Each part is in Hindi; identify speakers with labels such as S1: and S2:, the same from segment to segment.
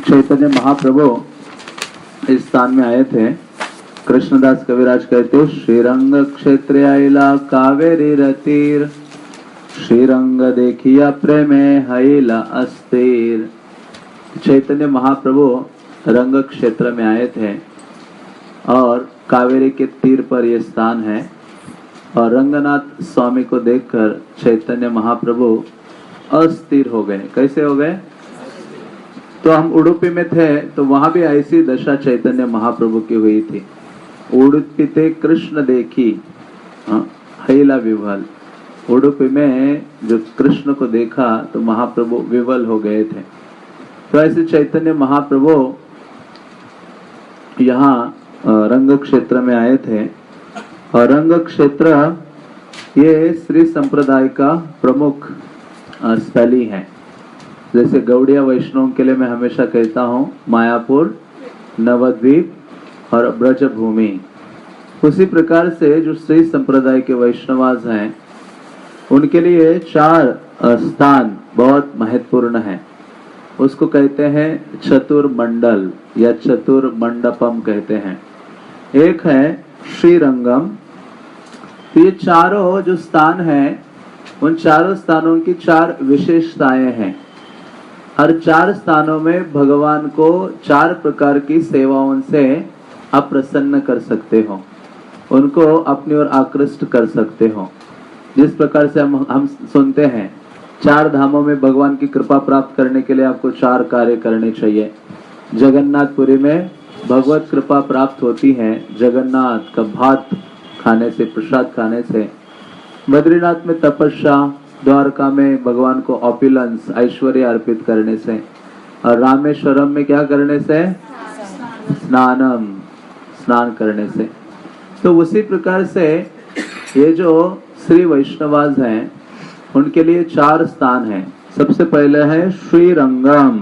S1: चैतन्य महाप्रभु इस स्थान में आए थे। कृष्णदास कविराज कहते हो, श्रीरंग क्षेत्र आइला कावेरी रतीर, श्रीरंग देखिया प्रेमे हईला अस्थिर। चैतन्य महाप्रभु रंग क्षेत्र में आए थे और कावेरी के तीर पर यह स्थान है। और रंगनाथ स्वामी को देखकर चैतन्य महाप्रभु अस्थिर हो गए। कैसे हो गए? तो हम उडुपी में थे तो वहां भी ऐसी दशा चैतन्य महाप्रभु की हुई थी। उडुपी ते कृष्ण देखी हैला विवल। उडुपी में जो कृष्ण को देखा तो महाप्रभु विवल हो गए थे। तो ऐसे चैतन्य महाप्रभु यहाँ रंग क्षेत्र में आए थे। और रंग क्षेत्र ये श्री संप्रदाय का प्रमुख स्थली है। जैसे गौड़िया वैष्णव के लिए मैं हमेशा कहता हूँ मायापुर, नवद्वीप और ब्रजभूमि। उसी प्रकार से जो श्री संप्रदाय के वैष्णवास हैं उनके लिए 4 स्थान बहुत महत्वपूर्ण है। उसको कहते हैं चतुर्मंडल या चतुर्मंडपम कहते हैं। एक है श्रीरंगम। तो ये चारों जो स्थान हैं उन चारों स्थानों की 4 विशेषताएं हैं। हर 4 स्थानों में भगवान को 4 प्रकार की सेवाओं से आप प्रसन्न कर सकते हो, उनको अपनी ओर आकृष्ट कर सकते हो। जिस प्रकार से हम सुनते हैं 4 धामों में भगवान की कृपा प्राप्त करने के लिए आपको 4 कार्य करने चाहिए। जगन्नाथपुरी में भगवत कृपा प्राप्त होती है जगन्नाथ का भात खाने से, प्रसाद खाने से। बद्रीनाथ में तपस्या, द्वारका में भगवान को ऑपुलेंस ऐश्वर्य अर्पित करने से, और रामेश्वरम में क्या करने से? स्नान करने से। तो उसी प्रकार से ये जो श्री वैष्णवास हैं उनके लिए 4 स्थान हैं। सबसे पहले है श्रीरंगम।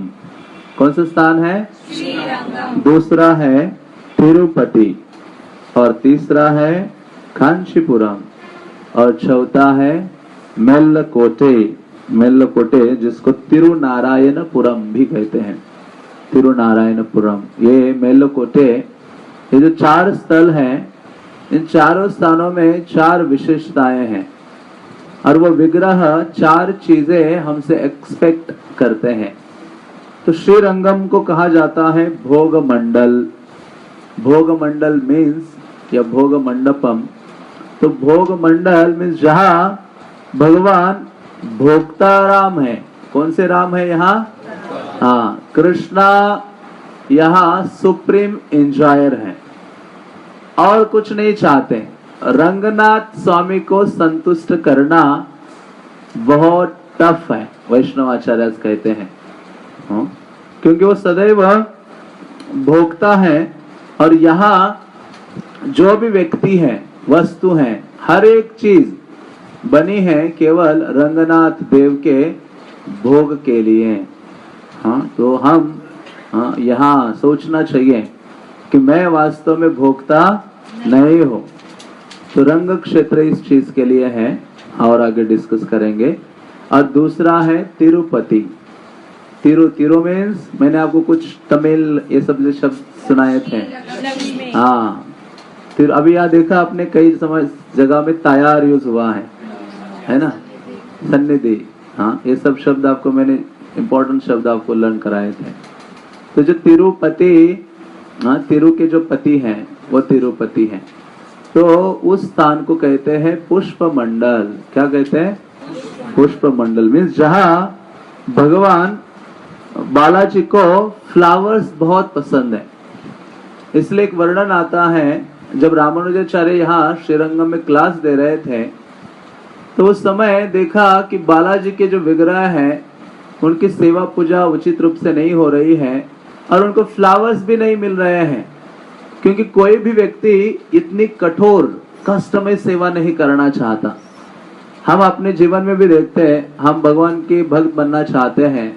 S1: कौन सा स्थान है? श्रीरंगम। दूसरा है तिरुपति और तीसरा है कांचीपुरम और चौथा है मेल्लकोटे। मेल्लकोटे जिसको तिरुनारायणपुरम भी कहते हैं। तिरुनारायणपुरम, ये मेल्लकोटे, ये जो 4 स्थल हैं इन चारों स्थानों में 4 विशेषताएं हैं। और वो विग्रह 4 चीजें हमसे एक्सपेक्ट करते हैं। तो श्रीरंगम को कहा जाता है भोग मंडल। भोग मंडल मीन्स या भोग मंडपम। तो भोग मंडल मीन्स जहां भगवान भोक्ता राम है। कौन से राम है यहाँ? हाँ, कृष्णा यहाँ सुप्रीम एंजॉयर है और कुछ नहीं चाहते। रंगनाथ स्वामी को संतुष्ट करना बहुत टफ है, वैष्णवाचार्य कहते हैं। क्योंकि वो सदैव भोक्ता है और यहाँ जो भी व्यक्ति है, वस्तु है, हर एक चीज बनी है केवल रंगनाथ देव के भोग के लिए। हाँ, तो हम यहाँ सोचना चाहिए कि मैं वास्तव में भोक्ता नहीं हूँ। तो रंग क्षेत्र इस चीज के लिए है और आगे डिस्कस करेंगे। और दूसरा है तिरुपति। तिरु मीन्स मैंने आपको कुछ तमिल ये सब जो शब्द सुनाए थे। हाँ, फिर अभी यहाँ देखा आपने कई जगह में तैयार यूज हुआ है ना, सन्निधि। हाँ, ये सब शब्द आपको मैंने इम्पोर्टेंट शब्द आपको लर्न कराए थे। तो जो तिरुपति, हाँ, तिरु के जो पति हैं वो तिरुपति हैं। तो उस स्थान को कहते हैं पुष्प मंडल। क्या कहते हैं? पुष्प मंडल मीन्स जहाँ भगवान बालाजी को फ्लावर्स बहुत पसंद है। इसलिए एक वर्णन आता है, जब रामानुजाचार्य यहाँ श्रीरंगम में क्लास दे रहे थे तो उस समय देखा कि बालाजी के जो विग्रह हैं उनकी सेवा पूजा उचित रूप से नहीं हो रही है और उनको फ्लावर्स भी नहीं मिल रहे हैं। क्योंकि कोई भी व्यक्ति इतनी कठोर कष्टमय सेवा नहीं करना चाहता। हम अपने जीवन में भी देखते हैं, हम भगवान के भक्त बनना चाहते हैं,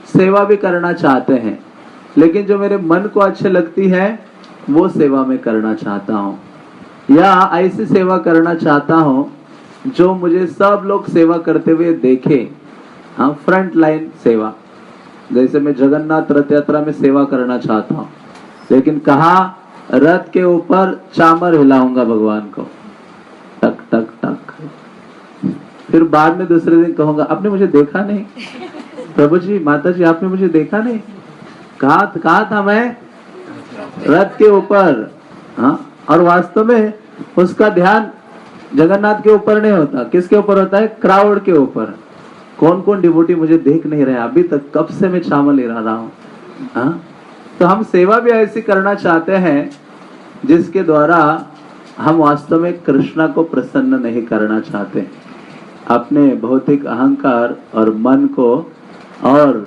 S1: सेवा भी करना चाहते हैं, लेकिन जो मेरे मन को अच्छी लगती है वो सेवा में करना चाहता हूँ, या ऐसी सेवा करना चाहता हूँ जो मुझे सब लोग सेवा करते हुए देखे। हाँ, फ्रंट लाइन सेवा। जैसे मैं जगन्नाथ रथ यात्रा में सेवा करना चाहता हूँ, लेकिन कहा रथ के ऊपर चामर हिलाऊंगा भगवान को, टक टक टक। फिर बाद में दूसरे दिन कहूंगा आपने मुझे देखा नहीं, प्रभु जी माता जी आपने मुझे देखा नहीं, कहा था मैं रथ के ऊपर। हाँ, और वास्तव में उसका ध्यान जगन्नाथ के ऊपर नहीं होता, किसके ऊपर होता है? क्राउड के ऊपर। कौन कौन डिवोटी मुझे देख नहीं रहे, अभी तक कब से मैं चावल ले रहा हूँ। हाँ, तो हम सेवा भी ऐसी करना चाहते हैं जिसके द्वारा हम वास्तव में कृष्णा को प्रसन्न नहीं करना चाहते, अपने भौतिक अहंकार और मन को और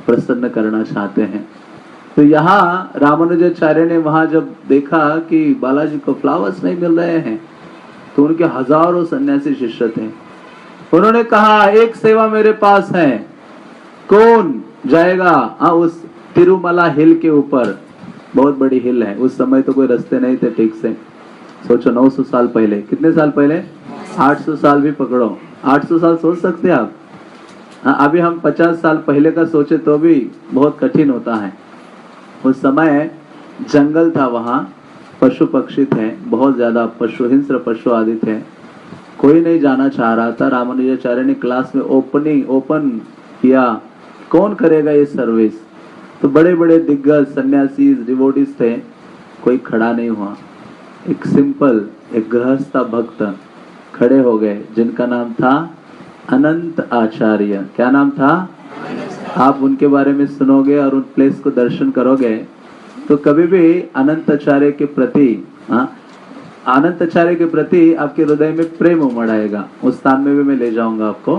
S1: प्रसन्न करना चाहते हैं। तो यहाँ रामानुजाचार्य ने वहां जब देखा कि बालाजी को फ्लावर्स नहीं मिल रहे हैं, तो उनके हजारों सन्यासी शिष्य थे। उन्होंने कहा एक सेवा मेरे पास है, कौन जाएगा उस तिरुमला हिल के ऊपर? बहुत बड़ी हिल है, उस समय तो कोई रास्ते नहीं थे ठीक से। सोचो 900 साल पहले, कितने साल पहले? 800 साल भी पकड़ो, 800 साल सोच सकते हैं आप? अभी हम 50 साल पहले का सोचे तो भी बहुत कठिन होता है। उस समय जंगल था, वहां पशु पक्षी थे, बहुत ज्यादा पशु, हिंस्र पशु आदि थे, कोई नहीं जाना चाह रहा था। रामानुजाचार्य ने क्लास में ओपन किया, कौन करेगा ये सर्विस? तो बड़े बड़े दिग्गज सन्यासी डिवोटीज थे, कोई खड़ा नहीं हुआ। एक सिंपल एक गृहस्थ भक्त खड़े हो गए, जिनका नाम था अनंत आचार्य। क्या नाम था? आप उनके बारे में सुनोगे और उन प्लेस को दर्शन करोगे तो कभी भी अनंत आचार्य के प्रति अनंत आचार्य के प्रति आपके हृदय में प्रेम उमड़ आएगा। उस स्थान में भी मैं ले जाऊंगा आपको,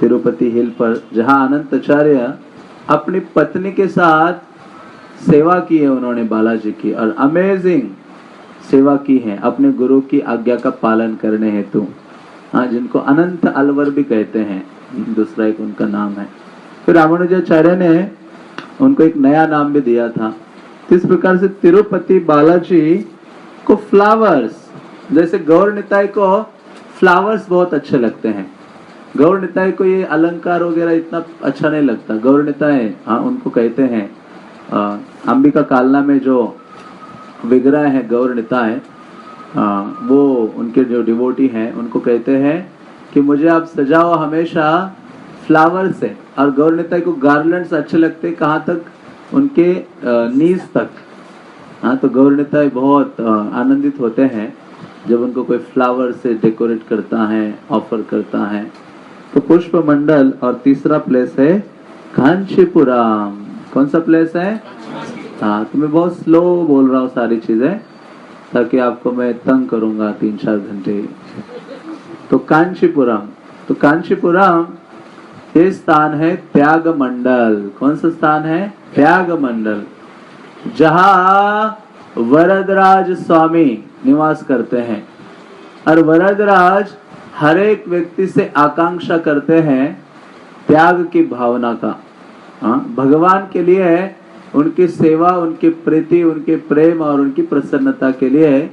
S1: तिरुपति हिल पर, जहां अनंत आचार्य अपनी पत्नी के साथ सेवा की है उन्होंने बालाजी की, और अमेजिंग सेवा की है अपने गुरु की आज्ञा का पालन करने हेतु। हाँ, जिनको अनंत अलवर भी कहते हैं, दूसरा एक उनका नाम है। फिर रामानुजाचार्य ने उनको एक नया नाम भी दिया था। इस प्रकार से तिरुपति बालाजी को फ्लावर्स, जैसे गौर निताई को फ्लावर्स बहुत अच्छे लगते हैं, गौर निताई को ये अलंकार वगैरह इतना अच्छा नहीं लगता। गौर निताई उनको कहते हैं, अंबिका कालना में जो विग्रह है गौर निताई, वो उनके जो डिवोटी हैं उनको कहते हैं कि मुझे आप सजाओ हमेशा फ्लावर से। और गौर निताई को गार्लैंड्स अच्छे लगते, कहाँ तक? उनके नीज तक। हाँ, तो गौर निताई बहुत आनंदित होते हैं जब उनको कोई फ्लावर से डेकोरेट करता है, ऑफर करता है। तो पुष्प मंडल, और तीसरा प्लेस है कांचीपुरम। कौन सा प्लेस है? हाँ, तो मैं बहुत स्लो बोल रहा हूँ सारी चीजें, ताकि आपको मैं तंग करूंगा 3-4 घंटे। तो कांचीपुरम, तो कांचीपुरम ये स्थान है त्याग मंडल। कौन सा स्थान है? त्याग मंडल, जहां वरदराज स्वामी निवास करते हैं। और वरदराज हर एक व्यक्ति से आकांक्षा करते हैं त्याग की भावना का। भगवान के लिए उनकी सेवा, उनकी प्रीति, उनके प्रेम और उनकी प्रसन्नता के लिए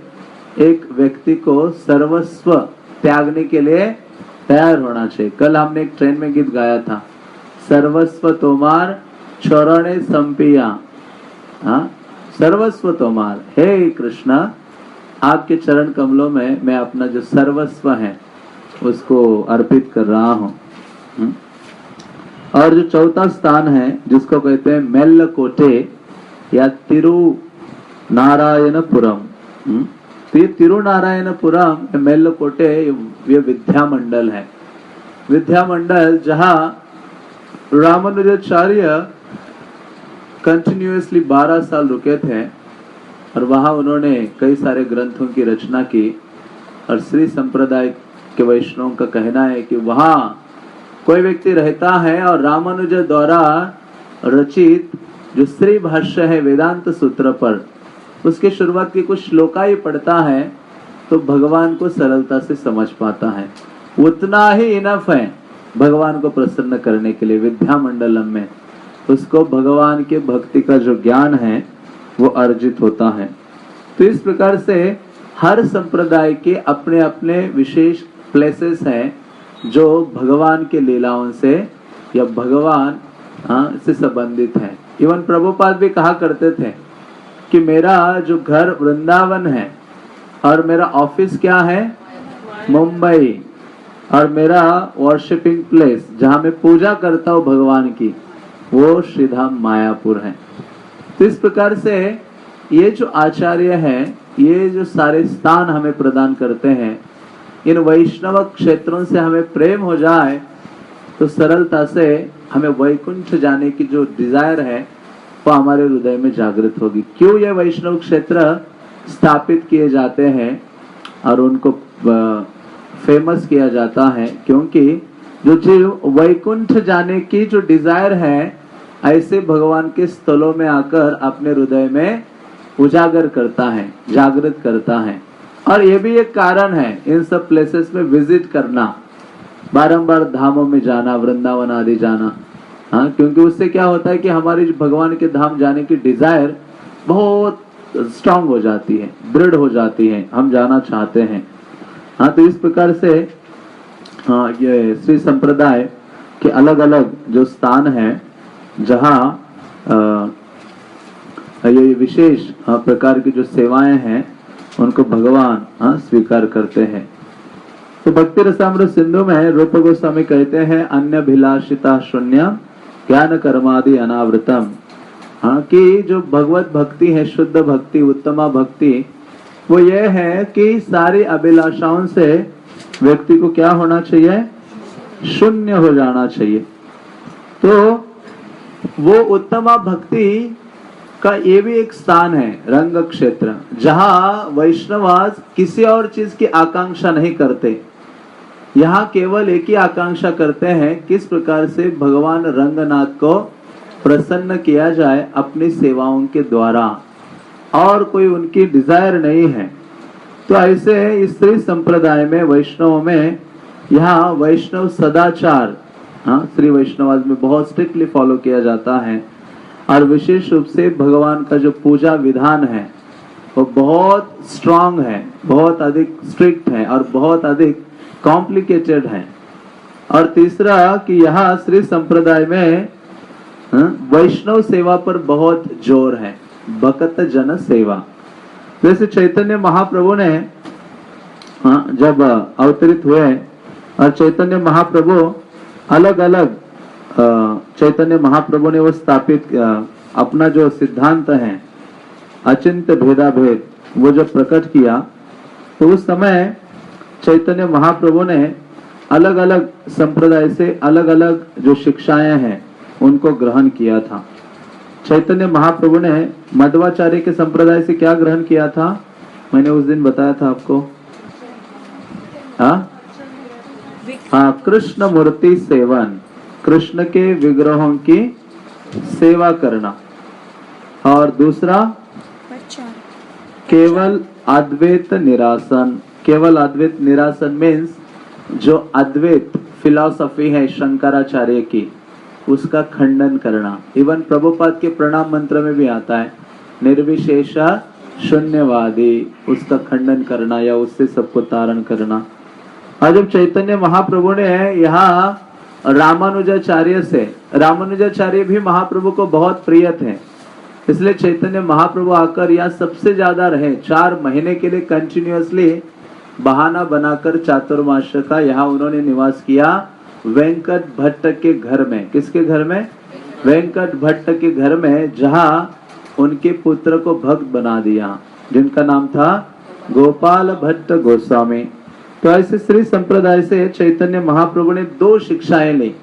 S1: एक व्यक्ति को सर्वस्व त्यागने के लिए तैयार होना चाहिए। कल हमने एक ट्रेन में गीत गाया था, सर्वस्व तोमार चरणे संपिया। सर्वस्व तोमार, हे कृष्णा, आपके चरण कमलों में मैं अपना जो सर्वस्व है उसको अर्पित कर रहा हूँ। और जो चौथा स्थान है जिसको कहते हैं मेल्लकोटे या तिरुनारायणपुरम, तो ये तिरुनारायणपुरम मेल्लकोटे ये विद्या मंडल है। विद्या मंडल जहाँ रामानुजाचार्य कंटिन्यूअसली 12 साल रुके थे, और वहां उन्होंने कई सारे ग्रंथों की रचना की। और श्री संप्रदाय के वैष्णवों का कहना है कि वहां कोई व्यक्ति रहता है और रामानुज द्वारा रचित जो श्री भाष्य है वेदांत सूत्र पर, उसके शुरुआत की कुछ श्लोका ही पढ़ता है तो भगवान को सरलता से समझ पाता है। उतना ही इनफ है भगवान को प्रसन्न करने के लिए। विद्या मंडलम में उसको भगवान के भक्ति का जो ज्ञान है वो अर्जित होता है। तो इस प्रकार से हर संप्रदाय के अपने अपने विशेष प्लेसेस हैं जो भगवान के लीलाओं से या भगवान से संबंधित है। इवन प्रभुपाद भी कहा करते थे कि मेरा जो घर वृंदावन है और मेरा ऑफिस क्या है मुंबई, और मेरा वर्शिपिंग प्लेस जहां मैं पूजा करता हूँ भगवान की वो श्रीधाम मायापुर है। तो इस प्रकार से ये जो आचार्य हैं ये जो सारे स्थान हमें प्रदान करते हैं, इन वैष्णव क्षेत्रों से हमें प्रेम हो जाए तो सरलता से हमें वैकुंठ जाने की जो डिजायर है वो हमारे हृदय में जागृत होगी। क्यों ये वैष्णव क्षेत्र स्थापित किए जाते हैं और उनको फेमस किया जाता है? क्योंकि जो जीव वैकुंठ जाने की जो डिजायर है ऐसे भगवान के स्थलों में आकर अपने हृदय में उजागर करता है, जागृत करता है। और ये भी एक कारण है इन सब प्लेसेस में विजिट करना, बारंबार धामों में जाना, वृंदावन आदि जाना। हाँ, क्योंकि उससे क्या होता है कि हमारी भगवान के धाम जाने की डिजायर बहुत स्ट्रांग हो जाती है, दृढ़ हो जाती है, हम जाना चाहते हैं। हाँ, तो इस प्रकार से ये श्री संप्रदाय के अलग अलग जो स्थान है जहाँ ये विशेष प्रकार की जो सेवाएं हैं उनको भगवान स्वीकार करते हैं। तो भक्ति रसामृत सिंधु में रूप गोस्वामी कहते हैं अन्य भिलाषिता शून्य ज्ञान कर्मादि अनावृतम। हाँ, कि जो भगवत भक्ति है, शुद्ध भक्ति, उत्तमा भक्ति, वो ये है कि सारी अभिलाषाओं से व्यक्ति को क्या होना चाहिए? शून्य हो जाना चाहिए। तो वो उत्तमा भक्ति का ये भी एक स्थान है, रंग क्षेत्र, जहाँ वैष्णवास किसी और चीज की आकांक्षा नहीं करते। यहाँ केवल एक ही आकांक्षा करते हैं, किस प्रकार से भगवान रंगनाथ को प्रसन्न किया जाए अपनी सेवाओं के द्वारा, और कोई उनकी डिजायर नहीं है। तो ऐसे स्त्री संप्रदाय में, वैष्णव में, यहाँ वैष्णव सदाचार श्री वैष्णवाद में बहुत स्ट्रिक्टली फॉलो किया जाता है। और विशेष रूप से भगवान का जो पूजा विधान है वो बहुत स्ट्रांग है, बहुत अधिक स्ट्रिक्ट है और बहुत अधिक कॉम्प्लिकेटेड है। और तीसरा कि यहाँ श्री संप्रदाय में वैष्णव सेवा पर बहुत जोर है, भक्त जन सेवा। जैसे चैतन्य महाप्रभु ने जब अवतरित हुए और चैतन्य महाप्रभु अलग अलग चैतन्य महाप्रभु ने वो स्थापित अपना जो सिद्धांत है अचिंत्य भेदाभेद वो जब प्रकट किया, तो उस समय चैतन्य महाप्रभु ने अलग अलग संप्रदाय से अलग अलग जो शिक्षाएं हैं उनको ग्रहण किया था। चैतन्य महाप्रभु ने मध्वाचार्य के संप्रदाय से क्या ग्रहण किया था? मैंने उस दिन बताया था आपको। हाँ, कृष्ण मूर्ति सेवन, कृष्ण के विग्रहों की सेवा करना। और दूसरा केवल अद्वैत निरासन। केवल अद्वैत निरासन मीन्स जो अद्वैत फिलॉसफी है शंकराचार्य की, उसका खंडन करना। इवन प्रभुपाद के प्रणाम मंत्र में भी आता है निर्विशेष शून्यवादी, उसका खंडन करना या उससे सबको तारण करना। और जब चैतन्य महाप्रभु ने यहाँ रामानुजाचार्य से, रामानुजाचार्य भी महाप्रभु को बहुत प्रिय थे, इसलिए चैतन्य महाप्रभु आकर यहाँ सबसे ज्यादा रहे। 4 महीने के लिए कंटिन्यूअसली बहाना बनाकर चातुर्मास का यहाँ उन्होंने निवास किया वेंकट भट्ट के घर में। किसके घर में? वेंकट भट्ट के घर में, जहाँ उनके पुत्र को भक्त बना दिया, जिनका नाम था गोपाल भट्ट गोस्वामी। तो ऐसे श्री संप्रदाय से चैतन्य महाप्रभु ने 2 शिक्षाएं ली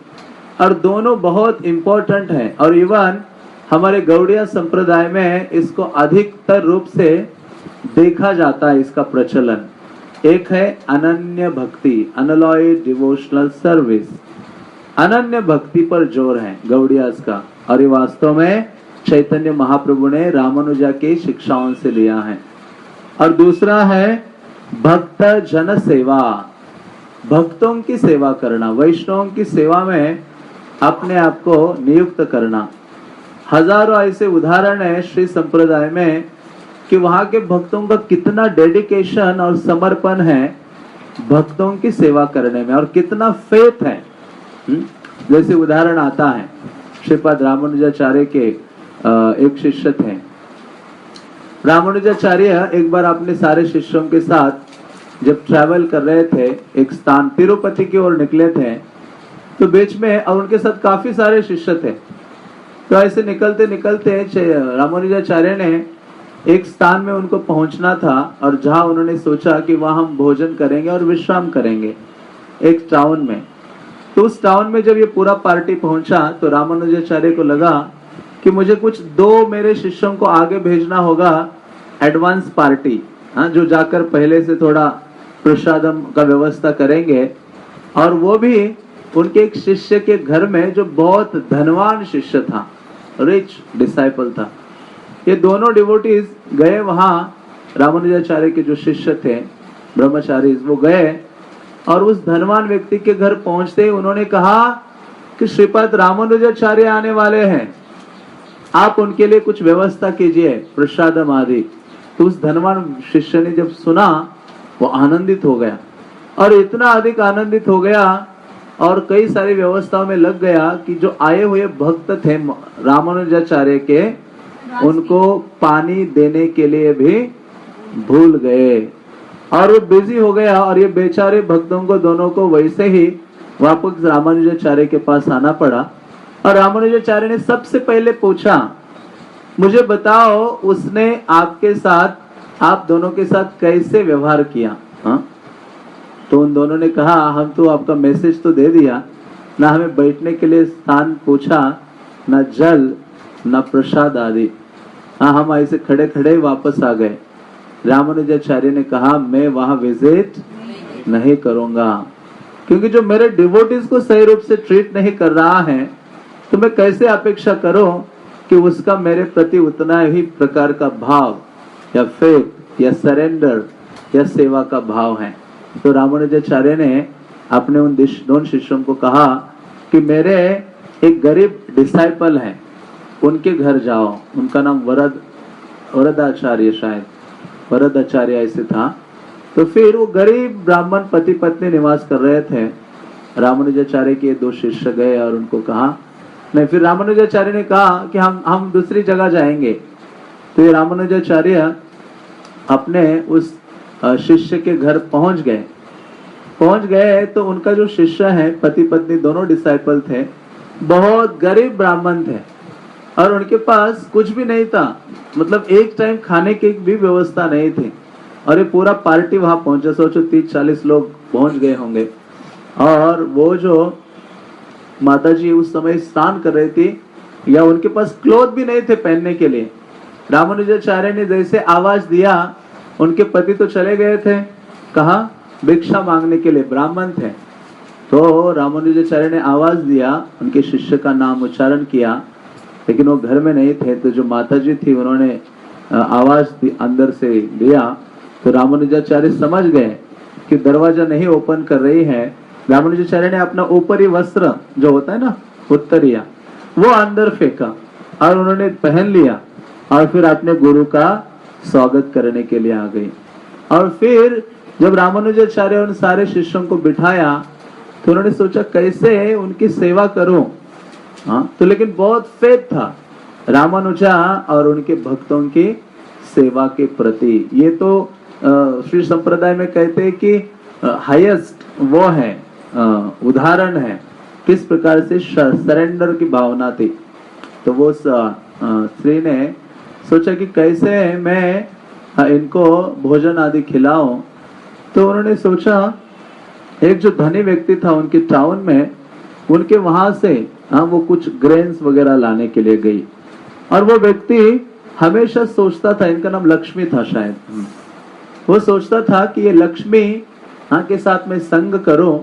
S1: और दोनों बहुत इंपॉर्टेंट है। और इवन हमारे गौड़िया संप्रदाय में इसको अधिकतर रूप से देखा जाता है, इसका प्रचलन। एक है अनन्य भक्ति, अनलॉयड डिवोशनल सर्विस। अनन्य भक्ति पर जोर है गौड़ियास का, और ये वास्तव में चैतन्य महाप्रभु ने रामानुजा की शिक्षाओं से लिया है। और दूसरा है भक्त जन सेवा, भक्तों की सेवा करना, वैष्णवों की सेवा में अपने आप को नियुक्त करना। हजारों ऐसे उदाहरण है श्री संप्रदाय में कि वहां के भक्तों का कितना डेडिकेशन और समर्पण है भक्तों की सेवा करने में, और कितना फेथ है। जैसे उदाहरण आता है श्रीपाद रामानुजाचार्य के एक शिष्य थे। रामानुजाचार्य एक बार अपने सारे शिष्यों के साथ जब ट्रैवल कर रहे थे, एक स्थान तिरुपति की ओर निकले थे, तो बीच में और उनके साथ काफी सारे शिष्य थे। तो ऐसे निकलते निकलते रामानुजाचार्य ने एक स्थान में उनको पहुंचना था, और जहां उन्होंने सोचा कि वहां हम भोजन करेंगे और विश्राम करेंगे, एक टाउन में। तो उस टाउन में जब ये पूरा पार्टी पहुंचा तो रामानुजाचार्य को लगा कि मुझे कुछ 2 मेरे शिष्यों को आगे भेजना होगा, एडवांस पार्टी, जो जाकर पहले से थोड़ा प्रसादम का व्यवस्था करेंगे, और वो भी उनके एक शिष्य के घर में जो बहुत धनवान शिष्य था, रिच डिसाइपल था। ये दोनों डिवोटीज गए वहां, रामानुजाचार्य के जो शिष्य थे ब्रह्मचारी, वो गए और उस धनवान व्यक्ति के घर पहुंचते ही उन्होंने कहा कि श्रीपाद रामानुजाचार्य आने वाले हैं, आप उनके लिए कुछ व्यवस्था कीजिए, प्रसादम आदि। तो उस धनवान शिष्य ने जब सुना वो आनंदित हो गया, और इतना अधिक आनंदित हो गया और कई सारी व्यवस्थाओं में लग गया कि जो आए हुए भक्त थे रामानुजाचार्य के, उनको पानी देने के लिए भी भूल गए, और वो बिजी हो गया। और ये बेचारे भक्तों को दोनों को वैसे ही वापस रामानुजाचार्य के पास आना पड़ा। और रामानुजाचार्य ने सबसे पहले पूछा, मुझे बताओ उसने आपके साथ, आप दोनों के साथ कैसे व्यवहार किया? तो उन दोनों ने कहा, हम तो आपका मैसेज तो दे दिया, ना हमें बैठने के लिए स्थान पूछा, ना जल, ना प्रसाद आदि। हम ऐसे खड़े खड़े वापस आ गए। रामानुजाचार्य ने कहा, मैं वहां विजिट नहीं करूंगा, क्योंकि जो मेरे डिवोटीज को सही रूप से ट्रीट नहीं कर रहा है, तो मैं कैसे अपेक्षा करूं कि उसका मेरे प्रति उतना ही प्रकार का भाव या फेथ या सरेंडर या सेवा का भाव है। तो रामानुजाचार्य ने अपने उन दोनों शिष्यों को कहा कि मेरे एक गरीब डिसाइपल हैं, उनके घर जाओ। उनका नाम वरदाचार्य, शायद वरदाचार्य ऐसे था। तो फिर वो गरीब ब्राह्मण पति पत्नी निवास कर रहे थे। रामानुजाचार्य के 2 शिष्य गए और उनको कहा, नहीं, फिर रामानुजाचार्य ने कहा कि हम दूसरी जगह जाएंगे। तो ये रामानुजाचार्य अपने उस शिष्य के घर पहुंच गए। तो उनका जो शिष्य है, पति पत्नी दोनों डिसाइपल थे, बहुत गरीब ब्राह्मण थे, और उनके पास कुछ भी नहीं था, मतलब एक टाइम खाने की भी व्यवस्था नहीं थी। और ये पूरा पार्टी वहां पहुंचा, सोचो 30-40 लोग पहुंच गए होंगे। और वो जो माताजी उस समय स्नान कर रही थी, या उनके पास क्लोथ भी नहीं थे पहनने के लिए। रामानुजाचार्य ने जैसे आवाज दिया, उनके पति तो चले गए थे, कहा भिक्षा मांगने के लिए, ब्राह्मण थे। तो रामानुजाचार्य ने आवाज दिया, उनके शिष्य का नाम उच्चारण किया, लेकिन वो घर में नहीं थे। तो जो माताजी थी उन्होंने आवाज अंदर से दिया। तो रामानुजाचार्य समझ गए कि दरवाजा नहीं ओपन कर रही है। रामानुजाचार्य ने अपना ऊपरी वस्त्र जो होता है ना, उत्तरिया, वो अंदर फेंका और उन्होंने पहन लिया, और फिर अपने गुरु का स्वागत करने के लिए आ गई। और फिर जब रामानुजाचार्य उन सारे शिष्यों को बिठाया, तो उन्होंने सोचा कैसे उनकी सेवा करूं। तो लेकिन बहुत फेथ था रामानुजा और उनके भक्तों की सेवा के प्रति। ये तो श्री संप्रदाय में कहते हैं कि हाईएस्ट वो है, उदाहरण है किस प्रकार से सरेंडर की भावना थी। तो वो स्त्री ने सोचा कि कैसे मैं इनको भोजन आदि खिलाऊं। तो उन्होंने सोचा, एक जो धनी व्यक्ति था उनके टाउन में, उनके वहां से वो कुछ ग्रेन्स वगैरह लाने के लिए गई। और वो व्यक्ति हमेशा सोचता था, इनका नाम लक्ष्मी था शायद, वो सोचता था कि ये लक्ष्मी के साथ में संग करूं,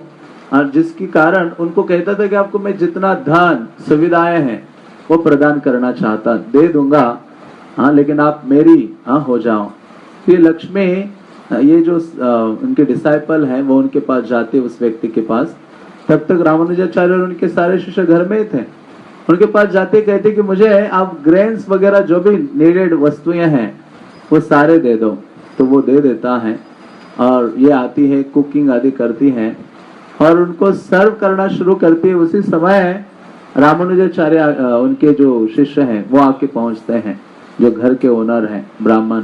S1: और जिसके कारण उनको कहता था कि आपको मैं जितना धन सुविधाएं हैं वो प्रदान करना चाहता, दे दूंगा, लेकिन आप मेरी हो जाओ। ये लक्ष्मी, ये जो उनके डिसाइपल हैं, वो उनके पास जाते उस व्यक्ति के पास। तब तक रामानुजाचार्य और उनके सारे शिष्य घर में थे। उनके पास जाते कहते कि मुझे आप ग्रेन्स वगैरह जो भी नीडेड वस्तुएं हैं वो सारे दे दो। तो वो दे देता है, और ये आती है कुकिंग आदि करती है और उनको सर्व करना शुरू करती है। उसी समय रामानुजाचार्य उनके जो शिष्य हैं वो आके पहुंचते हैं, जो घर के ओनर हैं ब्राह्मण,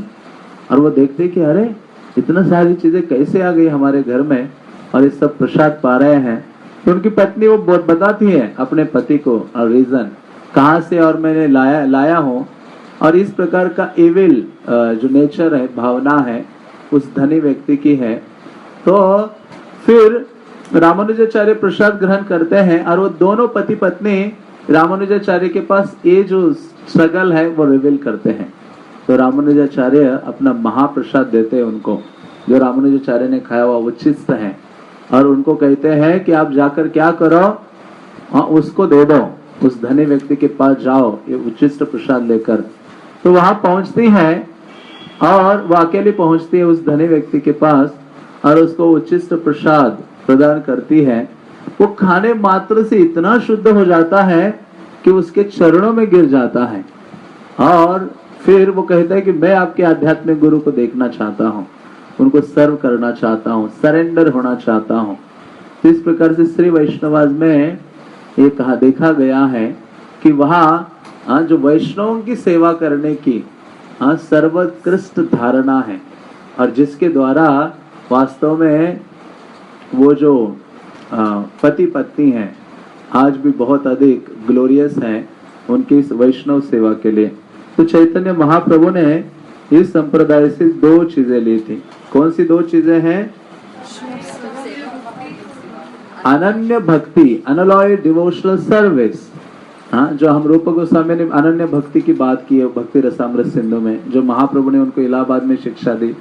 S1: और वो देखते कि अरे इतना सारी चीजें कैसे आ गई हमारे घर में और इस सब प्रसाद पा रहे हैं। तो उनकी पत्नी वो बताती है अपने पति को और रीजन कहाँ से और मैंने लाया हूँ, और इस प्रकार का एविल जो नेचर है, भावना है उस धनी व्यक्ति की है। तो फिर रामानुजाचार्य प्रसाद ग्रहण करते हैं और वो दोनों पति पत्नी रामानुजाचार्य के पास ये जो स्ट्रगल है वो रिवील करते हैं। तो रामानुजाचार्य अपना महाप्रसाद देते हैं उनको, जो रामानुजाचार्य ने खाया हुआ उच्छिष्ट है, और उनको कहते हैं कि आप जाकर क्या करो, हाँ उसको दे दो, उस धनी व्यक्ति के पास जाओ ये उच्छिष्ट प्रसाद लेकर। तो वहां पहुंचती है और वो अकेली पहुंचती है उस धनी व्यक्ति के पास और उसको उच्छिष्ट प्रसाद प्रदान करती है। वो खाने मात्र से इतना शुद्ध हो जाता है कि उसके चरणों में गिर जाता है, और फिर वो कहता है कि मैं आपके आध्यात्मिक गुरु को देखना चाहता हूँ, उनको सर्व करना चाहता हूँ, सरेंडर होना चाहता हूँ। तो इस प्रकार से श्री वैष्णवाज में ये कहा देखा गया है कि वहाँ जो वैष्णवों की सेवा करने की सर्वोत्कृष्ट धारणा है, और जिसके द्वारा वास्तव में वो जो पति पत्नी हैं आज भी बहुत अधिक ग्लोरियस हैं उनकी इस वैष्णव सेवा के लिए। तो चैतन्य महाप्रभु ने इस संप्रदाय से दो चीजें ली थी। कौन सी दो चीजें हैं? अनन्य भक्ति, अनलॉयड डिवोशनल सर्विस, हाँ, जो हम रूप गोस्वामी ने अनन्य भक्ति की बात की है भक्ति रसामृत सिंधु में, जो महाप्रभु ने उनको इलाहाबाद में शिक्षा दी।